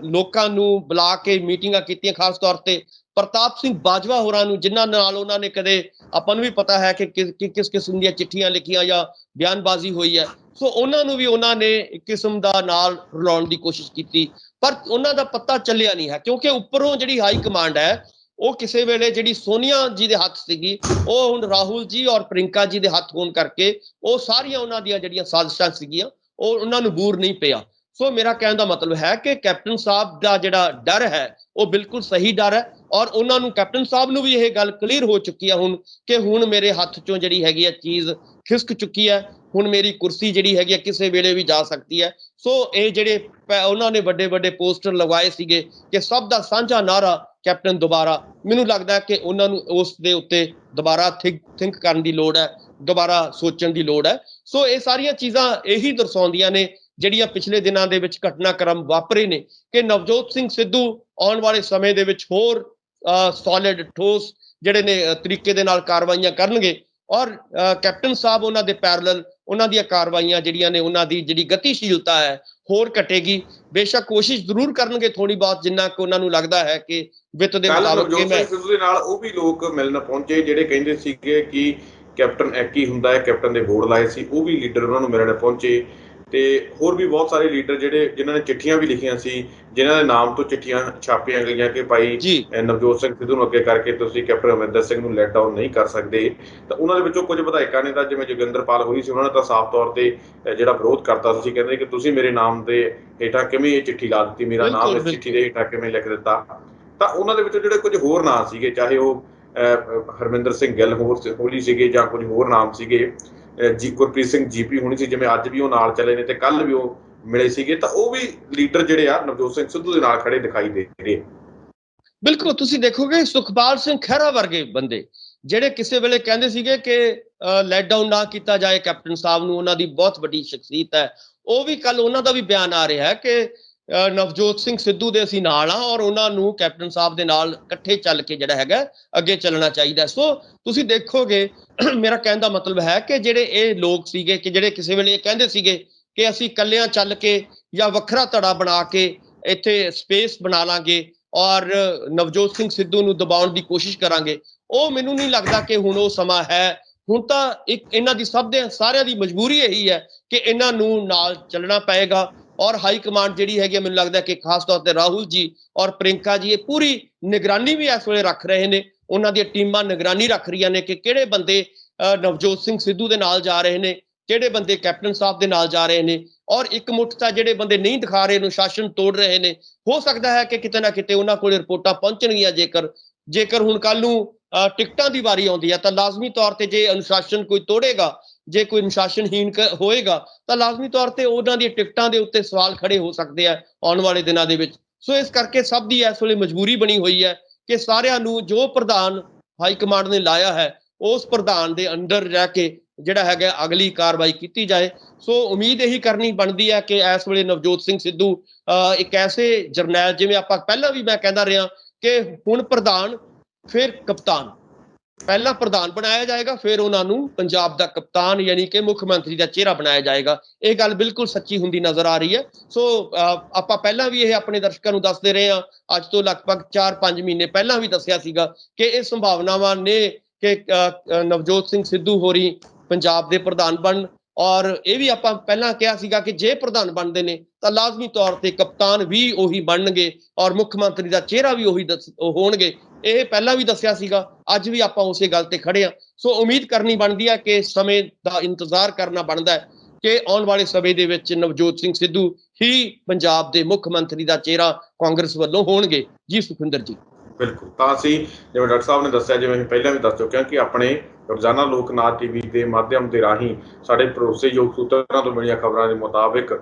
ਲੋਕਾਂ ਨੂੰ ਬੁਲਾ ਕੇ ਮੀਟਿੰਗਾਂ ਕੀਤੀਆਂ, ਖਾਸ ਤੌਰ ਤੇ ਪ੍ਰਤਾਪ ਸਿੰਘ ਬਾਜਵਾ ਹੋਰਾਂ ਨੂੰ, ਜਿਨ੍ਹਾਂ ਨਾਲ ਉਹਨਾਂ ਨੇ ਕਦੇ, ਆਪਾਂ ਨੂੰ ਵੀ ਪਤਾ ਹੈ ਕਿ ਕਿਸ ਕਿਸਮ ਦੀਆਂ ਚਿੱਠੀਆਂ ਲਿਖੀਆਂ ਜਾਂ ਬਿਆਨਬਾਜ਼ੀ ਹੋਈ ਹੈ। ਸੋ ਉਹਨਾਂ ਨੂੰ ਵੀ ਉਹਨਾਂ ਨੇ ਇੱਕ ਕਿਸਮ ਦਾ ਨਾਲ ਰਲਾਉਣ ਦੀ ਕੋਸ਼ਿਸ਼ ਕੀਤੀ, ਪਰ ਉਹਨਾਂ ਦਾ ਪੱਤਾ ਚੱਲਿਆ ਨਹੀਂ ਹੈ ਕਿਉਂਕਿ ਉੱਪਰੋਂ ਜਿਹੜੀ ਹਾਈ ਕਮਾਂਡ ਹੈ ਉਹ ਕਿਸੇ ਵੇਲੇ ਜਿਹੜੀ ਸੋਨੀਆ ਜੀ ਦੇ ਹੱਥ ਸੀਗੀ, ਉਹ ਹੁਣ ਰਾਹੁਲ ਜੀ ਔਰ ਪ੍ਰਿੰਕਾ ਜੀ ਦੇ ਹੱਥ ਹੋਣ ਕਰਕੇ ਉਹ ਸਾਰੀਆਂ ਉਹਨਾਂ ਦੀਆਂ ਜਿਹੜੀਆਂ ਸਾਜ਼ਿਸ਼ਾਂ ਸੀਗੀਆਂ ਉਹ ਉਹਨਾਂ ਨੂੰ ਬੂਰ ਨਹੀਂ ਪਿਆ। ਸੋ ਮੇਰਾ ਕਹਿਣ ਦਾ ਮਤਲਬ ਹੈ ਕਿ ਕੈਪਟਨ ਸਾਹਿਬ ਦਾ ਜਿਹੜਾ ਡਰ ਹੈ ਉਹ ਬਿਲਕੁਲ ਸਹੀ ਡਰ ਹੈ ਔਰ ਉਹਨਾਂ ਨੂੰ, ਕੈਪਟਨ ਸਾਹਿਬ ਨੂੰ ਵੀ ਇਹ ਗੱਲ ਕਲੀਅਰ ਹੋ ਚੁੱਕੀ ਹੈ ਹੁਣ ਕਿ ਹੁਣ ਮੇਰੇ ਹੱਥ ਚੋਂ ਜਿਹੜੀ ਹੈਗੀ ਹੈ ਚੀਜ਼ ਖਿਸਕ ਚੁੱਕੀ ਹੈ, ਹੁਣ ਮੇਰੀ ਕੁਰਸੀ ਜਿਹੜੀ ਹੈਗੀ ਹੈ ਕਿਸੇ ਵੇਲੇ ਵੀ ਜਾ ਸਕਦੀ ਹੈ। ਸੋ ਇਹ ਜਿਹੜੇ ਉਹਨਾਂ ਨੇ ਵੱਡੇ ਵੱਡੇ ਪੋਸਟਰ ਲਗਾਏ ਸੀਗੇ ਕਿ ਸਭ ਦਾ ਸਾਂਝਾ ਨਾਰਾ ਕੈਪਟਨ ਦੁਬਾਰਾ, ਮੈਨੂੰ ਲੱਗਦਾ ਕਿ ਉਹਨਾਂ ਨੂੰ ਉਸ ਦੇ ਉੱਤੇ ਦੁਬਾਰਾ ਥਿੰਕ ਕਰਨ ਦੀ ਲੋੜ ਹੈ, ਦੁਬਾਰਾ ਸੋਚਣ ਦੀ ਲੋੜ ਹੈ। ਸੋ ਇਹ ਸਾਰੀਆਂ ਚੀਜ਼ਾਂ ਇਹੀ ਦਰਸਾਉਂਦੀਆਂ ਨੇ ਜਿਹੜੀਆਂ ਪਿਛਲੇ ਦਿਨਾਂ ਦੇ ਵਿੱਚ ਘਟਨਾਕ੍ਰਮ ਵਾਪਰੇ ਨੇ ਕਿ ਨਵਜੋਤ ਸਿੰਘ ਸਿੱਧੂ ਆਉਣ ਵਾਲੇ ਸਮੇਂ ਦੇ ਵਿੱਚ ਹੋਰ ਸੋਲਿਡ, ਠੋਸ ਜਿਹੜੇ ਨੇ ਤਰੀਕੇ ਦੇ ਨਾਲ ਕਾਰਵਾਈਆਂ ਕਰਨਗੇ ਔਰ ਕੈਪਟਨ ਸਾਹਿਬ ਉਹਨਾਂ ਦੇ ਪੈਰਲਲ ਉਹਨਾਂ ਦੀਆਂ ਕਾਰਵਾਈਆਂ ਜਿਹੜੀਆਂ ਨੇ ਉਹਨਾਂ ਦੀ ਜਿਹੜੀ ਗਤੀਸ਼ੀਲਤਾ ਹੈ ਹੋਰ ਘਟੇਗੀ। ਬੇਸ਼ੱਕ ਕੋਸ਼ਿਸ਼ ਜ਼ਰੂਰ ਕਰਨਗੇ ਥੋੜੀ ਬਹੁਤ, ਜਿੰਨਾ ਕੁ ਉਹਨਾਂ ਨੂੰ ਲੱਗਦਾ ਹੈ ਕਿ ਵਿੱਤ ਦੇ ਮੁਤਾਬਕ। ਨਵਜੋਤ ਸਿੰਘ ਸਿੱਧੂ ਦੇ ਨਾਲ ਉਹ ਵੀ ਲੋਕ ਮਿਲਣ ਪਹੁੰਚੇ ਜਿਹੜੇ ਕਹਿੰਦੇ ਸੀਗੇ ਕਿ ਕੈਪਟਨ ਇੱਕ ਹੀ ਹੁੰਦਾ ਹੈ, ਕੈਪਟਨ ਦੇ ਬੋਰਡ ਲਾਏ ਸੀ, ਉਹ ਵੀ ਲੀਡਰ ਉਹਨਾਂ ਨੂੰ ਮਿਲਣ ਪਹੁੰਚੇ। ਤੇ ਹੋਰ ਵੀ ਬਹੁਤ ਸਾਰੇ ਲੀਡਰ ਜਿਹੜੇ ਜਿਨ੍ਹਾਂ ਨੇ ਚਿੱਠੀਆਂ ਵੀ ਲਿਖੀਆਂ ਸੀ, ਜਿਨ੍ਹਾਂ ਦੇ ਨਾਮ ਤੋਂ ਚਿੱਠੀਆਂ ਛਾਪੀਆਂ ਗਈਆਂ ਕਿ ਭਾਈ ਨਵਜੋਤ ਸਿੰਘ ਸਿੱਧੂ ਨੂੰ ਅੱਗੇ ਕਰਕੇ ਤੁਸੀਂ ਕੈਪਟਨ ਅਮਰਿੰਦਰ ਸਿੰਘ ਨੂੰ ਲੈਟ ਡਾਊਨ ਨਹੀਂ ਕਰ ਸਕਦੇ। ਤਾਂ ਉਹਨਾਂ ਦੇ ਵਿੱਚੋਂ ਕੁਝ ਵਿਧਾਇਕਾਂ ਨੇ ਤਾਂ, ਜਿਵੇਂ ਜੋਗਿੰਦਰਪਾਲ ਹੋਈ ਸੀ, ਉਹਨਾਂ ਨੇ ਤਾਂ ਸਾਫ਼ ਤੌਰ ਤੇ ਜਿਹੜਾ ਵਿਰੋਧ ਕਰਤਾ ਸੀ, ਕਹਿੰਦੇ ਕਿ ਤੁਸੀਂ ਮੇਰੇ ਨਾਮ ਦੇ ਹੇਠਾਂ ਕਿਵੇਂ ਇਹ ਚਿੱਠੀ ਲਾ ਦਿੱਤੀ, ਮੇਰਾ ਨਾਮ ਇਸ ਚਿੱਠੀ ਦੇ ਹੇਠਾਂ ਕਿਵੇਂ ਲਿਖ ਦਿੱਤਾ। ਤਾਂ ਉਹਨਾਂ ਦੇ ਵਿੱਚੋਂ ਜਿਹੜੇ ਕੁਝ ਹੋਰ ਨਾਂ ਸੀਗੇ, ਚਾਹੇ ਉਹ ਹਰਮਿੰਦਰ ਸਿੰਘ ਗਿੱਲ ਹੋਲੀ ਸੀਗੇ ਜਾਂ ਕੁਝ ਹੋਰ ਨਾਮ ਸੀਗੇ, ਗੁਰਪ੍ਰੀਤ ਸਿੰਘ ਜੀਪੀ ਹੋਣੀ ਸੀ, ਜਿਵੇਂ ਅੱਜ ਵੀ ਉਹ ਨਾਲ ਚਲੇ ਨੇ ਤੇ ਕੱਲ ਵੀ ਉਹ ਮਿਲੇ ਸੀਗੇ, ਤਾਂ ਉਹ ਵੀ ਲੀਡਰ ਜਿਹੜੇ ਆ ਨਵਜੋਤ ਸਿੰਘ ਸਿੱਧੂ ਦੇ ਨਾਲ ਖੜੇ ਦਿਖਾਈ ਦੇ ਰਹੇ। ਬਿਲਕੁਲ, ਤੁਸੀਂ ਦੇਖੋਗੇ ਸੁਖਪਾਲ ਸਿੰਘ ਖਹਿਰਾ ਵਰਗੇ ਬੰਦੇ ਜਿਹੜੇ ਕਿਸੇ ਵੇਲੇ ਕਹਿੰਦੇ ਸੀਗੇ ਕਿ ਲੈਟ ਡਾਊਨ ਨਾ ਕੀਤਾ ਜਾਏ ਕੈਪਟਨ ਸਾਹਿਬ ਨੂੰ, ਉਹਨਾਂ ਦੀ ਬਹੁਤ ਵੱਡੀ ਸ਼ਖਸੀਅਤ ਹੈ, ਉਹ ਵੀ ਕੱਲ ਉਹਨਾਂ ਦਾ ਵੀ ਬਿਆਨ ਆ ਰਿਹਾ ਹੈ ਕਿ ਨਵਜੋਤ ਸਿੰਘ ਸਿੱਧੂ ਦੇ ਅਸੀਂ ਨਾਲ ਹਾਂ ਔਰ ਉਹਨਾਂ ਨੂੰ ਕੈਪਟਨ ਸਾਹਿਬ ਦੇ ਨਾਲ ਇਕੱਠੇ ਚੱਲ ਕੇ ਜਿਹੜਾ ਹੈਗਾ ਅੱਗੇ ਚੱਲਣਾ ਚਾਹੀਦਾ। ਸੋ ਤੁਸੀਂ ਦੇਖੋਗੇ, ਮੇਰਾ ਕਹਿਣ ਦਾ ਮਤਲਬ ਹੈ ਕਿ ਜਿਹੜੇ ਇਹ ਲੋਕ ਸੀਗੇ ਕਿ ਜਿਹੜੇ ਕਿਸੇ ਵੇਲੇ ਇਹ ਕਹਿੰਦੇ ਸੀਗੇ ਕਿ ਅਸੀਂ ਇਕੱਲਿਆਂ ਚੱਲ ਕੇ ਜਾਂ ਵੱਖਰਾ ਧੜਾ ਬਣਾ ਕੇ ਇੱਥੇ ਸਪੇਸ ਬਣਾ ਲਾਂਗੇ ਔਰ ਨਵਜੋਤ ਸਿੰਘ ਸਿੱਧੂ ਨੂੰ ਦਬਾਉਣ ਦੀ ਕੋਸ਼ਿਸ਼ ਕਰਾਂਗੇ, ਉਹ ਮੈਨੂੰ ਨਹੀਂ ਲੱਗਦਾ ਕਿ ਹੁਣ ਉਹ ਸਮਾਂ ਹੈ। ਹੁਣ ਤਾਂ ਇੱਕ ਇਹਨਾਂ ਦੀ ਸਾਰਿਆਂ ਦੀ ਮਜਬੂਰੀ ਇਹੀ ਹੈ ਕਿ ਇਹਨਾਂ ਨੂੰ ਨਾਲ ਚੱਲਣਾ ਪਏਗਾ। ਔਰ ਹਾਈ ਕਮਾਂਡ ਜਿਹੜੀ ਹੈਗੀ ਮੈਨੂੰ ਲੱਗਦਾ ਕਿ ਖਾਸ ਤੌਰ ਤੇ ਰਾਹੁਲ ਜੀ ਔਰ ਪ੍ਰਿੰਕਾ ਜੀ ਇਹ ਪੂਰੀ ਨਿਗਰਾਨੀ ਵੀ ਇਸ ਵੇਲੇ ਰੱਖ ਰਹੇ ਨੇ, ਉਹਨਾਂ ਦੀਆਂ ਟੀਮਾਂ ਨਿਗਰਾਨੀ ਰੱਖ ਰਹੀਆਂ ਨੇ ਕਿ ਕਿਹੜੇ ਬੰਦੇ ਨਵਜੋਤ ਸਿੰਘ ਸਿੱਧੂ ਦੇ ਨਾਲ ਜਾ ਰਹੇ ਨੇ, ਕਿਹੜੇ ਬੰਦੇ ਕੈਪਟਨ ਸਾਹਿਬ ਦੇ ਨਾਲ ਜਾ ਰਹੇ ਨੇ, ਔਰ ਇੱਕ ਮੁੱਠਤਾ ਜਿਹੜੇ ਬੰਦੇ ਨਹੀਂ ਦਿਖਾ ਰਹੇ, ਅਨੁਸ਼ਾਸਨ ਤੋੜ ਰਹੇ ਨੇ। ਹੋ ਸਕਦਾ ਹੈ ਕਿ ਕਿਤੇ ਨਾ ਕਿਤੇ ਉਹਨਾਂ ਕੋਲ ਰਿਪੋਰਟਾਂ ਪਹੁੰਚਣਗੀਆਂ। ਜੇਕਰ ਹੁਣ ਕੱਲ ਨੂੰ ਟਿਕਟਾਂ ਦੀ ਵਾਰੀ ਆਉਂਦੀ ਹੈ ਤਾਂ ਲਾਜ਼ਮੀ ਤੌਰ ਤੇ ਜੇ ਅਨੁਸ਼ਾਸਨ ਕੋਈ ਤੋੜੇਗਾ, ਜੇ ਕੋਈ ਅਨੁਸ਼ਾਸਨਹੀਣ ਹੋਏਗਾ ਤਾਂ ਲਾਜ਼ਮੀ ਤੌਰ ਤੇ ਉਹਨਾਂ ਦੀਆਂ ਟਿਕਟਾਂ ਦੇ ਉੱਤੇ ਸਵਾਲ ਖੜੇ ਹੋ ਸਕਦੇ ਆ ਆਉਣ ਵਾਲੇ ਦਿਨਾਂ ਦੇ ਵਿੱਚ। ਸੋ ਇਸ ਕਰਕੇ ਸਭ ਦੀ ਇਸ ਵੇਲੇ ਮਜਬੂਰੀ ਬਣੀ ਹੋਈ ਹੈ ਕਿ ਸਾਰਿਆਂ ਨੂੰ ਜੋ ਪ੍ਰਧਾਨ ਹਾਈ ਕਮਾਂਡ ਨੇ ਲਾਇਆ ਹੈ ਉਸ ਪ੍ਰਧਾਨ ਦੇ ਅੰਡਰ ਰਹਿ ਕੇ ਜਿਹੜਾ ਹੈਗਾ ਅਗਲੀ ਕਾਰਵਾਈ ਕੀਤੀ ਜਾਏ। ਸੋ ਉਮੀਦ ਇਹੀ ਕਰਨੀ ਬਣਦੀ ਹੈ ਕਿ ਇਸ ਵੇਲੇ ਨਵਜੋਤ ਸਿੰਘ ਸਿੱਧੂ ਇੱਕ ਐਸੇ ਜਰਨੈਲ, ਜਿਵੇਂ ਆਪਾਂ ਪਹਿਲਾਂ ਵੀ ਮੈਂ ਕਹਿੰਦਾ ਰਿਹਾ ਕਿ ਹੁਣ ਪ੍ਰਧਾਨ ਫਿਰ ਕਪਤਾਨ, ਪਹਿਲਾਂ ਪ੍ਰਧਾਨ ਬਣਾਇਆ ਜਾਏਗਾ, ਫਿਰ ਉਹਨਾਂ ਨੂੰ ਪੰਜਾਬ ਦਾ ਕਪਤਾਨ ਯਾਨੀ ਕਿ ਮੁੱਖ ਮੰਤਰੀ ਦਾ ਚਿਹਰਾ ਬਣਾਇਆ ਜਾਏਗਾ। ਇਹ ਗੱਲ ਬਿਲਕੁਲ ਸੱਚੀ ਹੁੰਦੀ ਨਜ਼ਰ ਆ ਰਹੀ ਹੈ। ਸੋ ਆਪਾਂ ਪਹਿਲਾਂ ਵੀ ਇਹ ਆਪਣੇ ਦਰਸ਼ਕਾਂ ਨੂੰ ਦੱਸਦੇ ਰਹੇ ਹਾਂ, ਅੱਜ ਤੋਂ ਲਗਭਗ 4-5 ਮਹੀਨੇ ਪਹਿਲਾਂ ਵੀ ਦੱਸਿਆ ਸੀਗਾ ਕਿ ਇਹ ਸੰਭਾਵਨਾਵਾਂ ਨੇ ਕਿ ਨਵਜੋਤ ਸਿੰਘ ਸਿੱਧੂ ਹੋਰੀ ਪੰਜਾਬ ਦੇ ਪ੍ਰਧਾਨ ਬਣਨ। ਔਰ ਇਹ ਵੀ ਆਪਾਂ ਪਹਿਲਾਂ ਕਿਹਾ ਸੀਗਾ ਕਿ ਜੇ ਪ੍ਰਧਾਨ ਬਣਦੇ ਨੇ ਤਾਂ ਲਾਜ਼ਮੀ ਤੌਰ ਤੇ ਕਪਤਾਨ ਵੀ ਉਹੀ ਬਣਨਗੇ ਔਰ ਮੁੱਖ ਮੰਤਰੀ ਦਾ ਚਿਹਰਾ ਵੀ ਉਹੀ ਹੋਣਗੇ। ਇਹ ਪਹਿਲਾਂ ਵੀ ਦੱਸਿਆ ਸੀਗਾ, ਅੱਜ ਵੀ ਆਪਾਂ ਉਸੇ ਗੱਲ ਤੇ ਖੜੇ ਹਾਂ। ਸੋ ਉਮੀਦ ਕਰਨੀ ਬਣਦੀ ਹੈ ਕਿ ਸਮੇਂ ਦਾ ਇੰਤਜ਼ਾਰ ਕਰਨਾ ਬਣਦਾ ਹੈ ਕਿ ਆਉਣ ਵਾਲੇ ਸਮੇਂ ਦੇ ਵਿੱਚ ਨਵਜੋਤ ਸਿੰਘ ਸਿੱਧੂ ਹੀ ਪੰਜਾਬ ਦੇ ਮੁੱਖ ਮੰਤਰੀ ਦਾ ਚਿਹਰਾ ਕਾਂਗਰਸ ਵੱਲੋਂ ਹੋਣਗੇ। ਜੀ ਸੁਖਵਿੰਦਰ ਜੀ, ਬਿਲਕੁਲ। ਤਾਂ ਅਸੀਂ ਜਿਵੇਂ ਡਾਕਟਰ ਸਾਹਿਬ ਨੇ ਦੱਸਿਆ, ਜਿਵੇਂ ਅਸੀਂ ਪਹਿਲਾਂ ਵੀ ਦੱਸ ਚੁੱਕੇ ਹਾਂ ਕਿ ਆਪਣੇ ਰੋਜ਼ਾਨਾ ਲੋਕ ਨਾਥ ਟੀਵੀ ਦੇ ਮਾਧਿਅਮ ਦੇ ਰਾਹੀਂ ਸਾਡੇ ਭਰੋਸੇਯੋਗ ਸੂਤਰਾਂ ਤੋਂ ਮਿਲੀਆਂ ਖਬਰਾਂ ਦੇ ਮੁਤਾਬਿਕ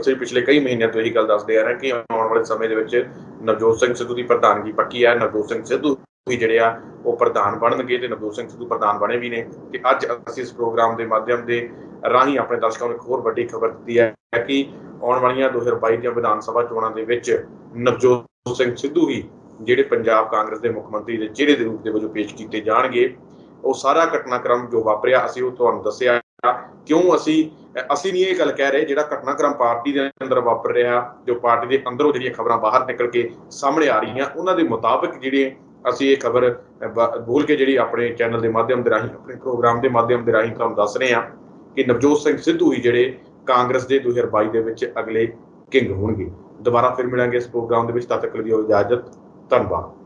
ਅਸੀਂ ਪਿਛਲੇ ਕਈ ਮਹੀਨਿਆਂ ਤੋਂ ਇਹੀ ਗੱਲ ਦੱਸਦੇ ਆ ਰਹੇ ਕਿ ਆਉਣ ਵਾਲੇ ਸਮੇਂ ਦੇ ਵਿੱਚ ਨਵਜੋਤ ਸਿੰਘ ਸਿੱਧੂ ਦੀ ਪ੍ਰਧਾਨਗੀ ਪੱਕੀ ਹੈ। ਨਵਜੋਤ ਸਿੰਘ ਸਿੱਧੂ ਹੀ ਜਿਹੜੇ ਆ ਉਹ ਪ੍ਰਧਾਨ ਬਣਨਗੇ ਤੇ ਨਵਜੋਤ ਸਿੰਘ ਸਿੱਧੂ ਪ੍ਰਧਾਨ ਬਣੇ ਵੀ ਨੇ। ਤੇ ਅੱਜ ਅਸੀਂ ਇਸ ਪ੍ਰੋਗਰਾਮ ਦੇ ਮਾਧਿਅਮ ਦੇ ਰਾਹੀਂ ਆਪਣੇ ਦਰਸ਼ਕਾਂ ਨੂੰ ਇੱਕ ਹੋਰ ਵੱਡੀ ਖਬਰ ਦਿੱਤੀ ਹੈ ਕਿ ਆਉਣ ਵਾਲੀਆਂ 2022 ਦੀਆਂ ਵਿਧਾਨ ਸਭਾ ਚੋਣਾਂ ਦੇ ਵਿੱਚ ਨਵਜੋਤ ਸਿੰਘ ਸਿੱਧੂ ਹੀ ਜਿਹੜੇ ਪੰਜਾਬ ਕਾਂਗਰਸ ਦੇ ਮੁੱਖ ਮੰਤਰੀ ਦੇ ਚਿਹਰੇ ਦੇ ਰੂਪ ਦੇ ਵਜੋਂ ਪੇਸ਼ ਕੀਤੇ ਜਾਣਗੇ। ਉਹ ਸਾਰਾ ਘਟਨਾਕ੍ਰਮ ਜੋ ਵਾਪਰਿਆ ਅਸੀਂ ਉਹ ਤੁਹਾਨੂੰ ਦੱਸਿਆ। ਕਿਉਂ ਅਸੀਂ ਨਹੀਂ ਇਹ ਗੱਲ ਕਹਿ ਰਹੇ, ਜਿਹੜਾ ਘਟਨਾਕ੍ਰਮ ਪਾਰਟੀ ਦੇ ਅੰਦਰ ਵਾਪਰ ਰਿਹਾ, ਜੋ ਪਾਰਟੀ ਦੇ ਅੰਦਰੋਂ ਜਿਹੜੀਆਂ ਖਬਰਾਂ ਬਾਹਰ ਨਿਕਲ ਕੇ ਸਾਹਮਣੇ ਆ ਰਹੀਆਂ, ਉਹਨਾਂ ਦੇ ਮੁਤਾਬਕ ਜਿਹੜੇ ਅਸੀਂ ਇਹ ਖਬਰ ਬੋਲ ਕੇ ਜਿਹੜੀ ਆਪਣੇ ਚੈਨਲ ਦੇ ਮਾਧਿਅਮ ਦੇ ਰਾਹੀਂ, ਆਪਣੇ ਪ੍ਰੋਗਰਾਮ ਦੇ ਮਾਧਿਅਮ ਦੇ ਰਾਹੀਂ ਤੁਹਾਨੂੰ ਦੱਸ ਰਹੇ ਹਾਂ ਕਿ ਨਵਜੋਤ ਸਿੰਘ ਸਿੱਧੂ ਹੀ ਜਿਹੜੇ ਕਾਂਗਰਸ ਦੇ 2022 ਦੇ ਵਿੱਚ ਅਗਲੇ ਕਿੰਗ ਹੋਣਗੇ। ਦੁਬਾਰਾ ਫਿਰ ਮਿਲਾਂਗੇ ਇਸ ਪ੍ਰੋਗਰਾਮ ਦੇ ਵਿੱਚ, ਤਦ ਤੱਕ ਲਈ ਦਿਓ ਇਜਾਜ਼ਤ। ਧੰਨਵਾਦ।